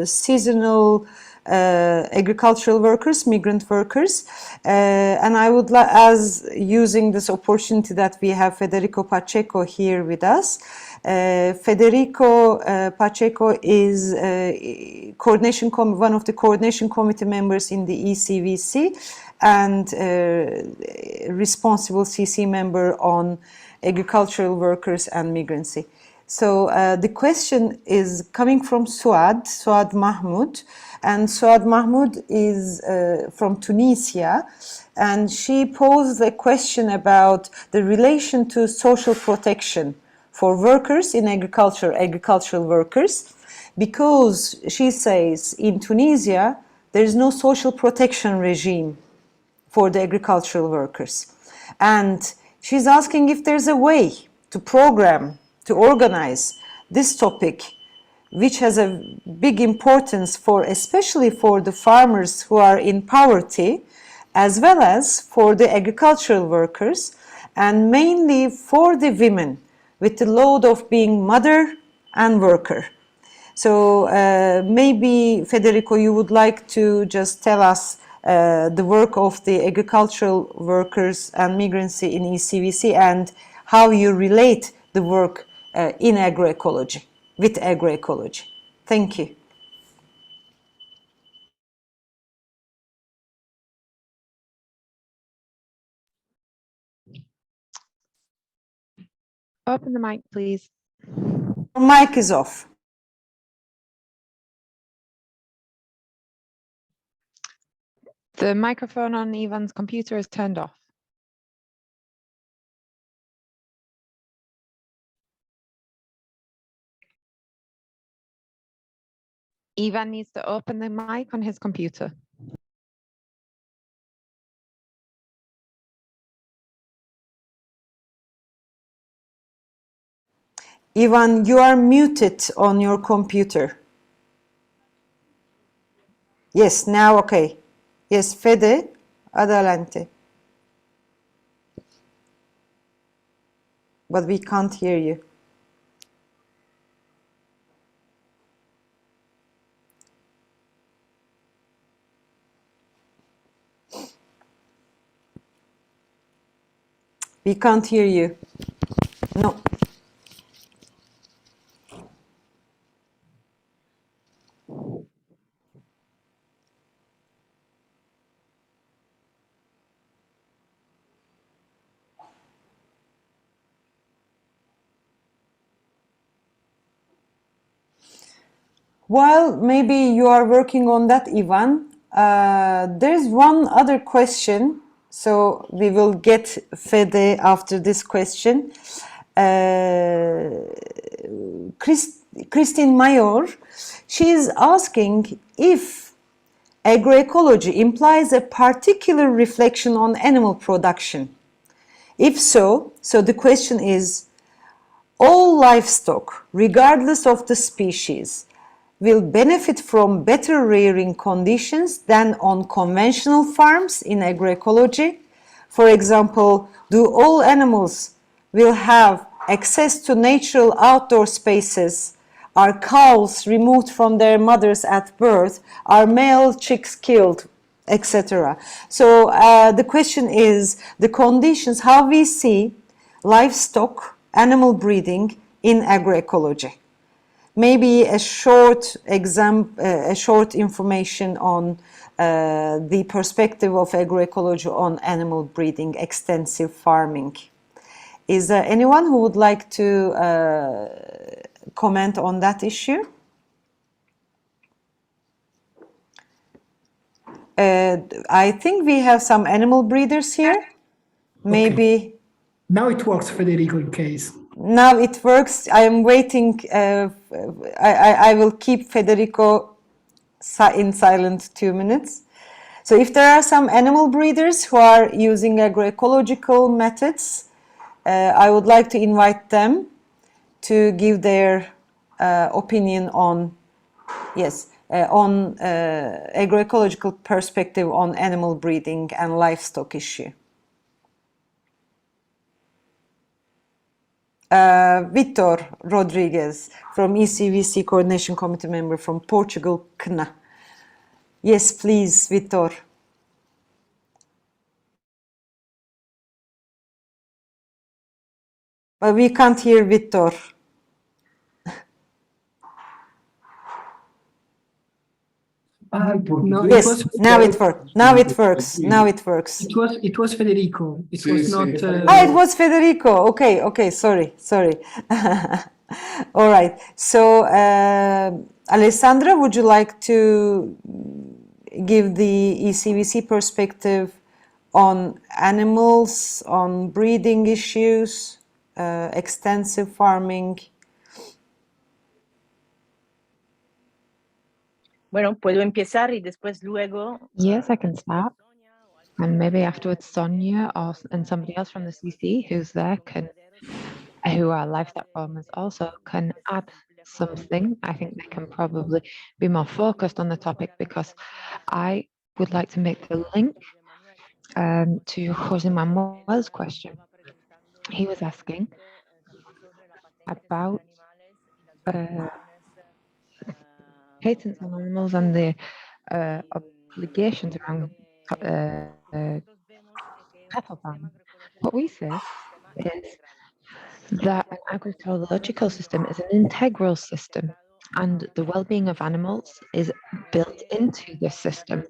seasonal agricultural workers, migrant workers, and I would like, as using this opportunity that we have Federico Pacheco here with us. Federico Pacheco is one of the coordination committee members in the ECVC and responsible CC member on agricultural workers and migrancy. So the question is coming from Suad Mahmoud, and Suad Mahmoud is from Tunisia, and she posed a question about the relation to social protection for workers in agricultural workers, because she says in Tunisia there is no social protection regime for the agricultural workers, and she's asking if there's a way to program, to organize this topic, which has a big importance for, especially for the farmers who are in poverty, as well as for the agricultural workers, and mainly for the women with the load of being mother and worker. So maybe, Federico, you would like to just tell us the work of the agricultural workers and migrancy in ECVC and how you relate the work in agroecology, with agroecology. Thank you. Open the mic, please. Your mic is off. The microphone on Ivan's computer is turned off. Ivan needs to open the mic on his computer. Ivan, you are muted on your computer. Yes, now okay. Yes, Fede, adelante. But we can't hear you. We can't hear you. No. While maybe you are working on that, Ivan, there's one other question. So we will get Fede after this question. Christine Mayor, she is asking if agroecology implies a particular reflection on animal production. If so, the question is, all livestock, regardless of the species, will benefit from better rearing conditions than on conventional farms in agroecology? For example, do all animals will have access to natural outdoor spaces? Are cows removed from their mothers at birth? Are male chicks killed? Etc. So the question is the conditions, how we see livestock, animal breeding in agroecology. Maybe a short information on the perspective of agroecology on animal breeding, extensive farming. Is there anyone who would like to comment on that issue? I think we have some animal breeders here. Maybe. Okay. Now it works, Federico, in case. Now it works. I am waiting. I will keep Federico in silent 2 minutes. So if there are some animal breeders who are using agroecological methods, I would like to invite them to give their opinion on, on agroecological perspective on animal breeding and livestock issue. Vitor Rodriguez from ECVC Coordination Committee member from Portugal, CNA. Yes, please, Vitor. But we can't hear Vitor. No, yes, now it works. Now it works. Now it works. It was Federico. It was not. It was Federico. Okay. Sorry. All right. So, Alessandra, would you like to give the ECVC perspective on animals, on breeding issues, extensive farming? Bueno, puedo empezar y después luego. Yes, I can start. And maybe afterwards Sonia and somebody else from the CC who's there who are livestock farmers also can add something. I think they can probably be more focused on the topic because I would like to make the link to Jose Manuel's question. He was asking about patents on animals and the obligations around cattle farming. What we say is that an agroecological system is an integral system, and the well-being of animals is built into this system.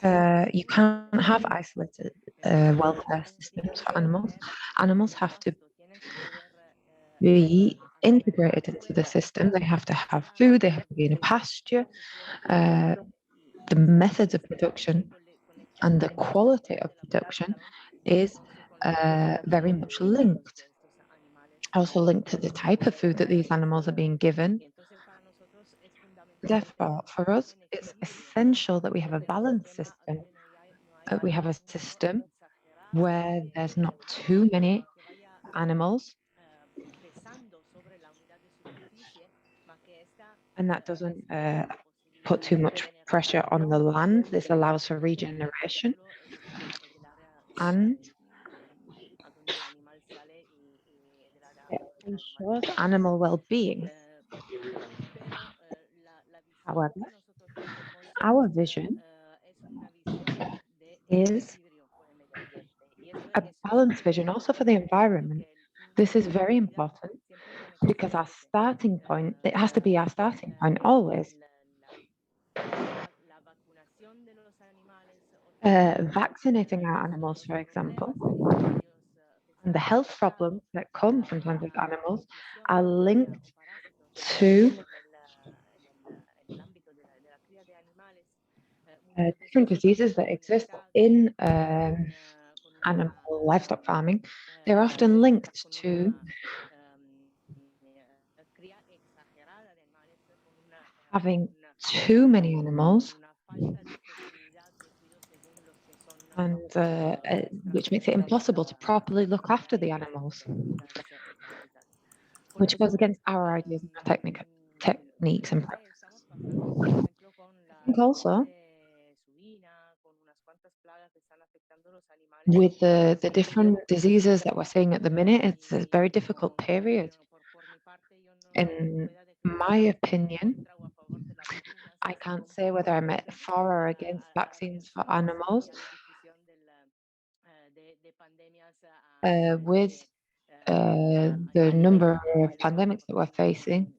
You can't have isolated welfare systems for animals. Animals have to be integrated into the system. They have to have food, they have to be in a pasture. The methods of production and the quality of production is very much linked. Also linked to the type of food that these animals are being given. Therefore, for us, it's essential that we have a balanced system. We have a system where there's not too many animals, and that doesn't put too much pressure on the land. This allows for regeneration and it ensures animal well-being. However, our vision is a balanced vision also for the environment. This is very important because our starting point, it has to be our starting point always. Vaccinating our animals, for example, and the health problems that come sometimes with animals are linked to different diseases that exist in animal livestock farming. They're often linked to having too many animals, and which makes it impossible to properly look after the animals, which goes against our ideas and our techniques and practices. I think also with the different diseases that we're seeing at the minute, it's a very difficult period. In my opinion, I can't say whether I'm for or against vaccines for animals. With the number of pandemics that we're facing,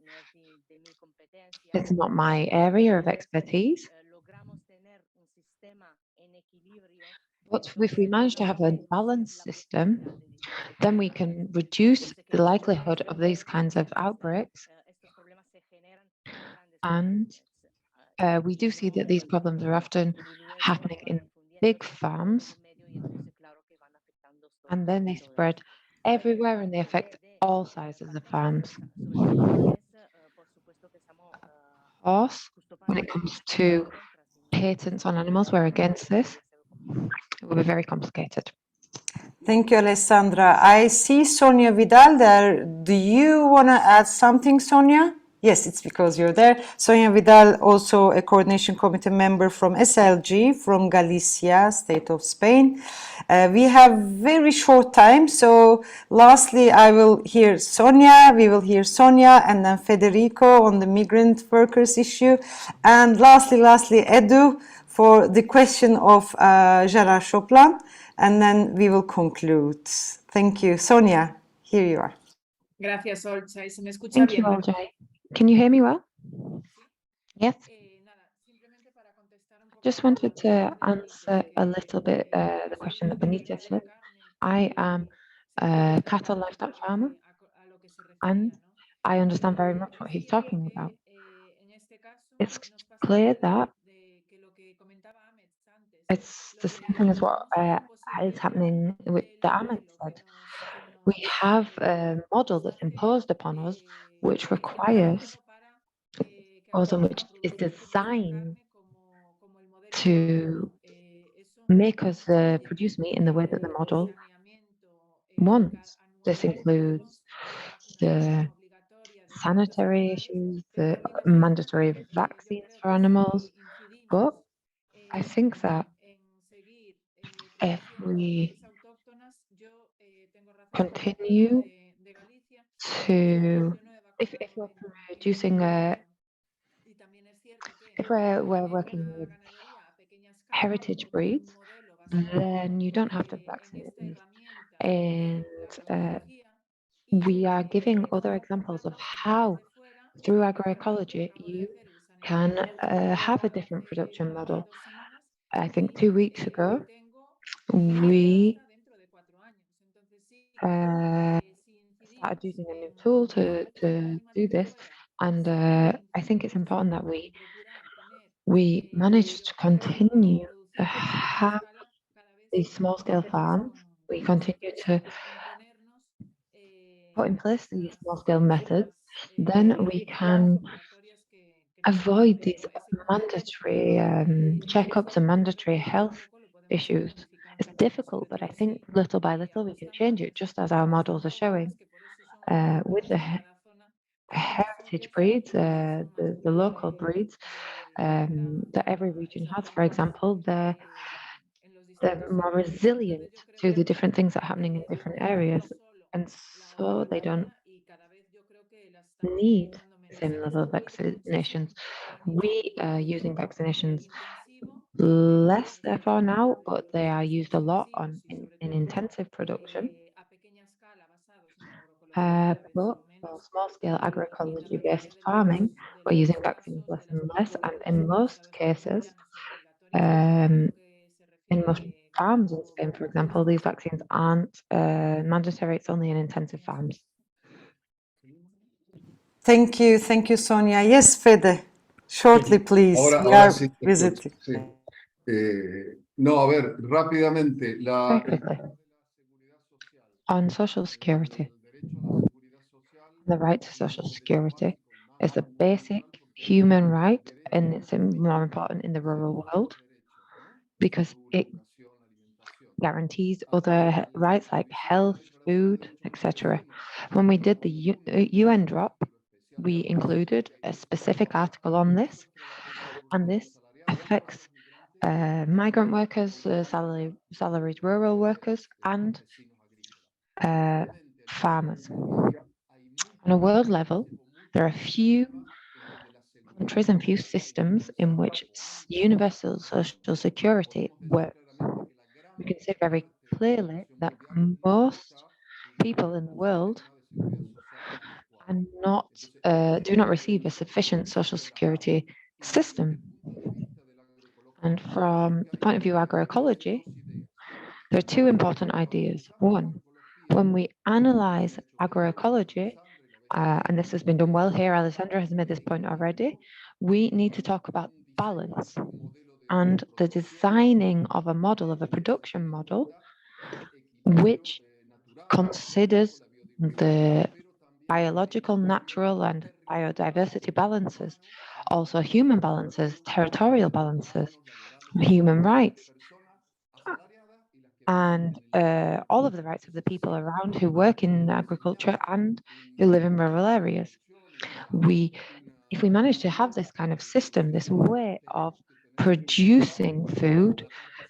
it's not my area of expertise. But if we manage to have a balanced system, then we can reduce the likelihood of these kinds of outbreaks. And we do see that these problems are often happening in big farms, and then they spread everywhere and they affect all sizes of farms. Of course, when it comes to patents on animals, we're against this. It will be very complicated. Thank you, Alessandra. I see Sonia Vidal there. Do you want to add something, Sonia? Yes, it's because you're there. Sonia Vidal, also a coordination committee member from SLG, from Galicia, state of Spain. We have very short time, so lastly, I will hear Sonia, we will hear Sonia, and then Federico on the migrant workers issue. And lastly, Edu, for the question of Gerard Chopin, and then we will conclude. Thank you. Sonia, here you are. Gracias, Olcay. ¿Se me escucha Thank bien? you, Olcay. Can you hear me well? Yes. Just wanted to answer a little bit the question that Benita said. I am a cattle livestock farmer, and I understand very much what he's talking about. It's clear that it's the same thing as what is happening with the Ahmed said. We have a model that's imposed upon us, which requires, also which is designed to make us produce meat in the way that the model wants. This includes the sanitary issues, the mandatory vaccines for animals, but I think that if we continue to, if we're producing if we're working with heritage breeds, then you don't have to vaccinate these. And we are giving other examples of how, through agroecology, you can have a different production model. I think 2 weeks ago, we started using a new tool to do this, and I think it's important that we manage to continue to have these small-scale farms. We continue to put in place these small-scale methods, then we can avoid these mandatory checkups and mandatory health issues. It's difficult, but I think little by little we can change it, just as our models are showing. With the heritage breeds, the local breeds that every region has, for example, they're more resilient to the different things that are happening in different areas. And so they don't need the same level of vaccinations. We are using vaccinations less, therefore, now, but they are used a lot in intensive production. But for small-scale agroecology-based farming, we're using vaccines less and less, and in most cases, in most farms in Spain, for example, these vaccines aren't mandatory. It's only in intensive farms. Thank you, Sonia. Yes, Fede, shortly, please. We are Sí, visiting. sí. No, a ver, rápidamente. Very quickly. On social security, the right to social security is a basic human right, and it's more important in the rural world because it guarantees other rights like health, food, etc. When we did the UN drop, we included a specific article on this, and this affects migrant workers, salaried rural workers, and farmers. On a world level, there are few countries and few systems in which universal social security works. We can say very clearly that most people in the world do not receive a sufficient social security system. And from the point of view of agroecology, there are two important ideas. One, when we analyze agroecology, and this has been done well here, Alessandra has made this point already, we need to talk about balance and the designing of a model, of a production model, which considers the biological, natural, and biodiversity balances, also human balances, territorial balances, human rights, and all of the rights of the people around who work in agriculture and who live in rural areas. If we manage to have this kind of system, this way of producing food,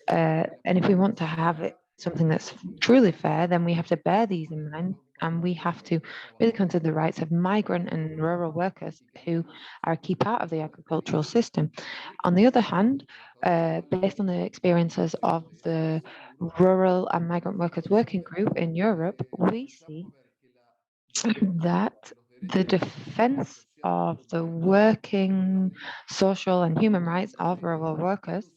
and if we want to have it something that's truly fair, then we have to bear these in mind, and we have to really consider the rights of migrant and rural workers who are a key part of the agricultural system. On the other hand, based on the experiences of the Rural and Migrant Workers Working Group in Europe, we see that the defense of the working, social, and human rights of rural workers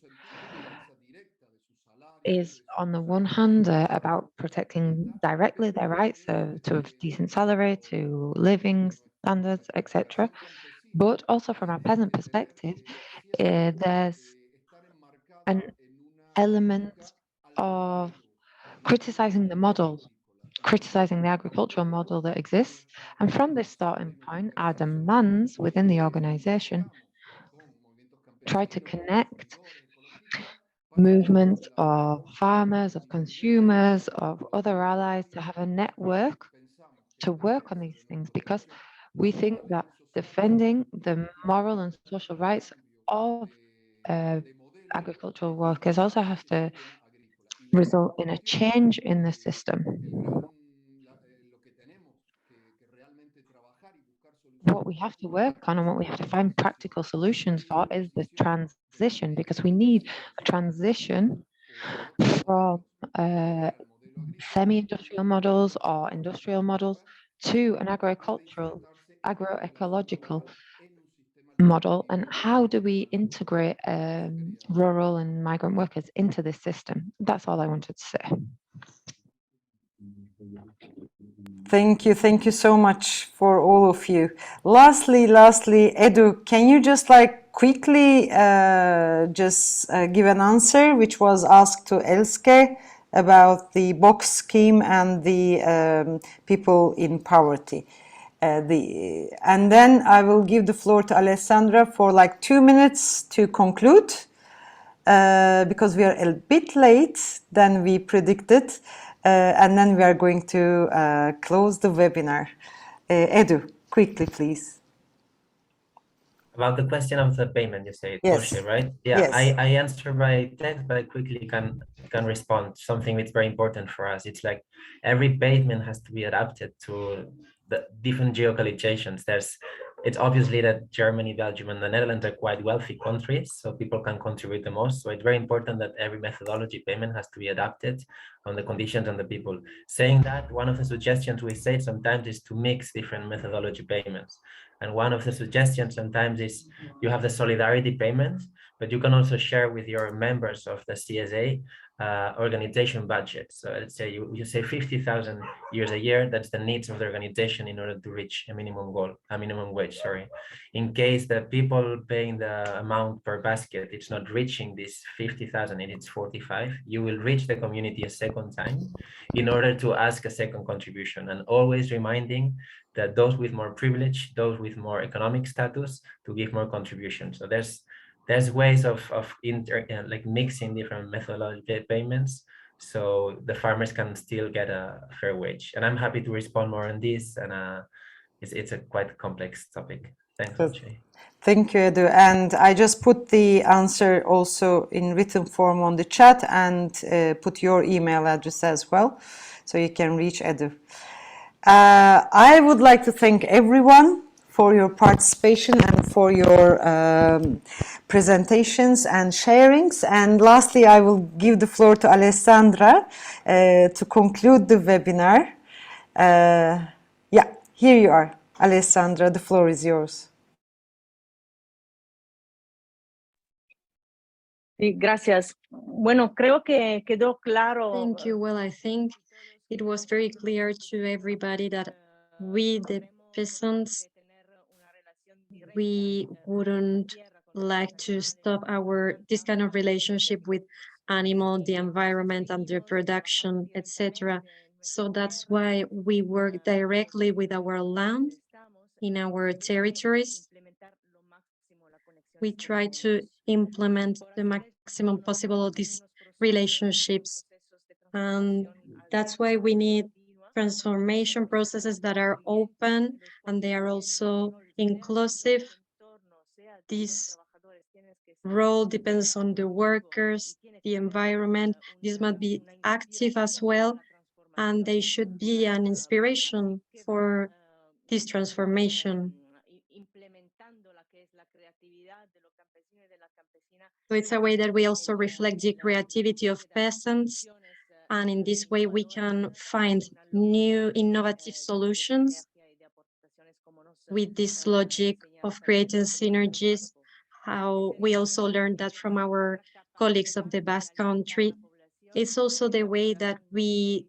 is, on the one hand, about protecting directly their rights to a decent salary, to living standards, etc. But also from a peasant perspective, there's an element of criticizing the model, criticizing the agricultural model that exists. And from this starting point, our demands within the organization try to connect movements of farmers, of consumers, of other allies to have a network to work on these things, because we think that defending the moral and social rights of agricultural workers also has to result in a change in the system. What we have to work on and what we have to find practical solutions for is the transition, because we need a transition from semi-industrial models or industrial models to an agroecological model. And how do we integrate rural and migrant workers into this system? That's all I wanted to say. Thank you so much for all of you. Lastly, Edu, can you just quickly give an answer which was asked to Elske about the box scheme and the people in poverty? And then I will give the floor to Alessandra for 2 minutes to conclude. because we are a bit late than we predicted, and then we are going to close the webinar. Edu, quickly, please. About the question of the payment, you say, Yes. Jorge, right? Yeah, Yes. I answer by text, but I quickly can respond. Something that's very important for us. It's like every payment has to be adapted to the different geolocalizations. It's obviously that Germany, Belgium, and the Netherlands are quite wealthy countries, so people can contribute the most. So it's very important that every methodology payment has to be adapted on the conditions and the people. Saying that, one of the suggestions we say sometimes is to mix different methodology payments. And one of the suggestions sometimes is you have the solidarity payment, but you can also share with your members of the CSA organization budget. So let's say you say 50,000 euros a year, that's the needs of the organization in order to reach a minimum wage, sorry. In case the people paying the amount per basket, it's not reaching this 50,000 and it's 45, you will reach the community a second time in order to ask a second contribution, and always reminding that those with more privilege, those with more economic status, to give more contribution. So there's ways of like mixing different methodology payments, so the farmers can still get a fair wage. And I'm happy to respond more on this, and it's a quite complex topic. Thanks, Olcay. Thank you, Edu. And I just put the answer also in written form on the chat, and put your email address as well, so you can reach Edu. I would like to thank everyone for your participation and for your presentations and sharings. And lastly, I will give the floor to Alessandra to conclude the webinar. Yeah, here you are, Alessandra, the floor is yours. Sí, gracias. Bueno, creo que quedó claro. Thank you. Well, I think it was very clear to everybody that we, the peasants, we wouldn't like to stop this kind of relationship with animal, the environment, and the production, etc. So that's why we work directly with our land in our territories. We try to implement the maximum possible of these relationships. And that's why we need transformation processes that are open and they are also inclusive. This role depends on the workers, the environment. This must be active as well, and they should be an inspiration for this transformation. So it's a way that we also reflect the creativity of peasants, and in this way we can find new innovative solutions with this logic of creating synergies. How we also learned that from our colleagues of the Basque Country. It's also the way that we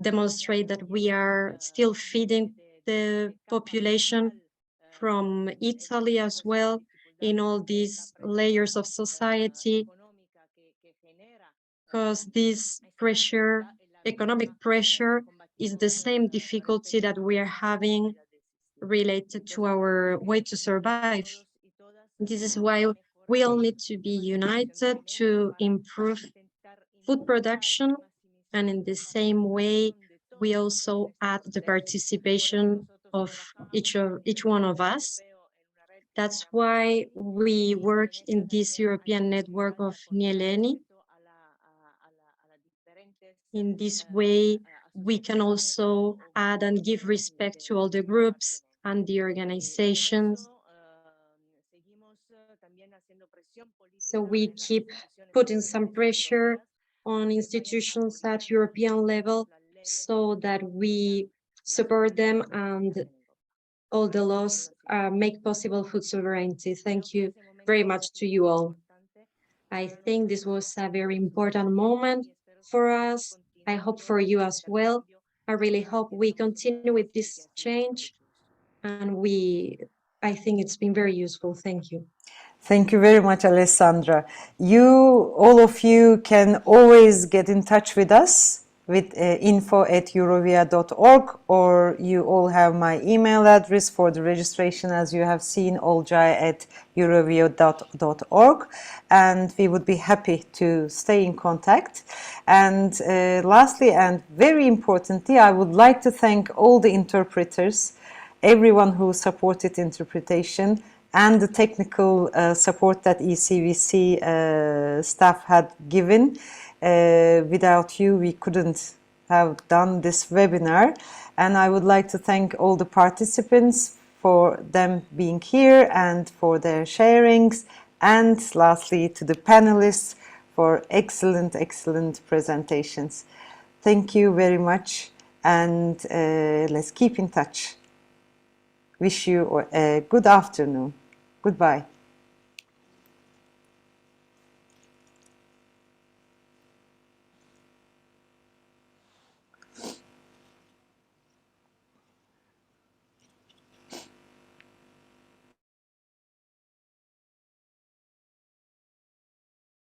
demonstrate that we are still feeding the population from Italy as well in all these layers of society, because this pressure, economic pressure, is the same difficulty that we are having related to our way to survive. This is why we all need to be united to improve food production, and in the same way, we also add the participation of each one of us. That's why we work in this European network of Nieleni. In this way, we can also add and give respect to all the groups and the organizations. So we keep putting some pressure on institutions at European level so that we support them and all the laws make possible food sovereignty. Thank you very much to you all. I think this was a very important moment for us. I hope for you as well. I really hope we continue with this change, and I think it's been very useful. Thank you. Thank you very much, Alessandra. All of you can always get in touch with us with info@eurovia.org, or you all have my email address for the registration, as you have seen, olcay@eurovia.org, and we would be happy to stay in contact. And lastly, and very importantly, I would like to thank all the interpreters, everyone who supported interpretation, and the technical support that ECVC staff had given. Without you, we couldn't have done this webinar. And I would like to thank all the participants for them being here and for their sharings. And lastly, to the panelists for excellent, excellent presentations. Thank you very much, and let's keep in touch. Wish you a good afternoon. Goodbye.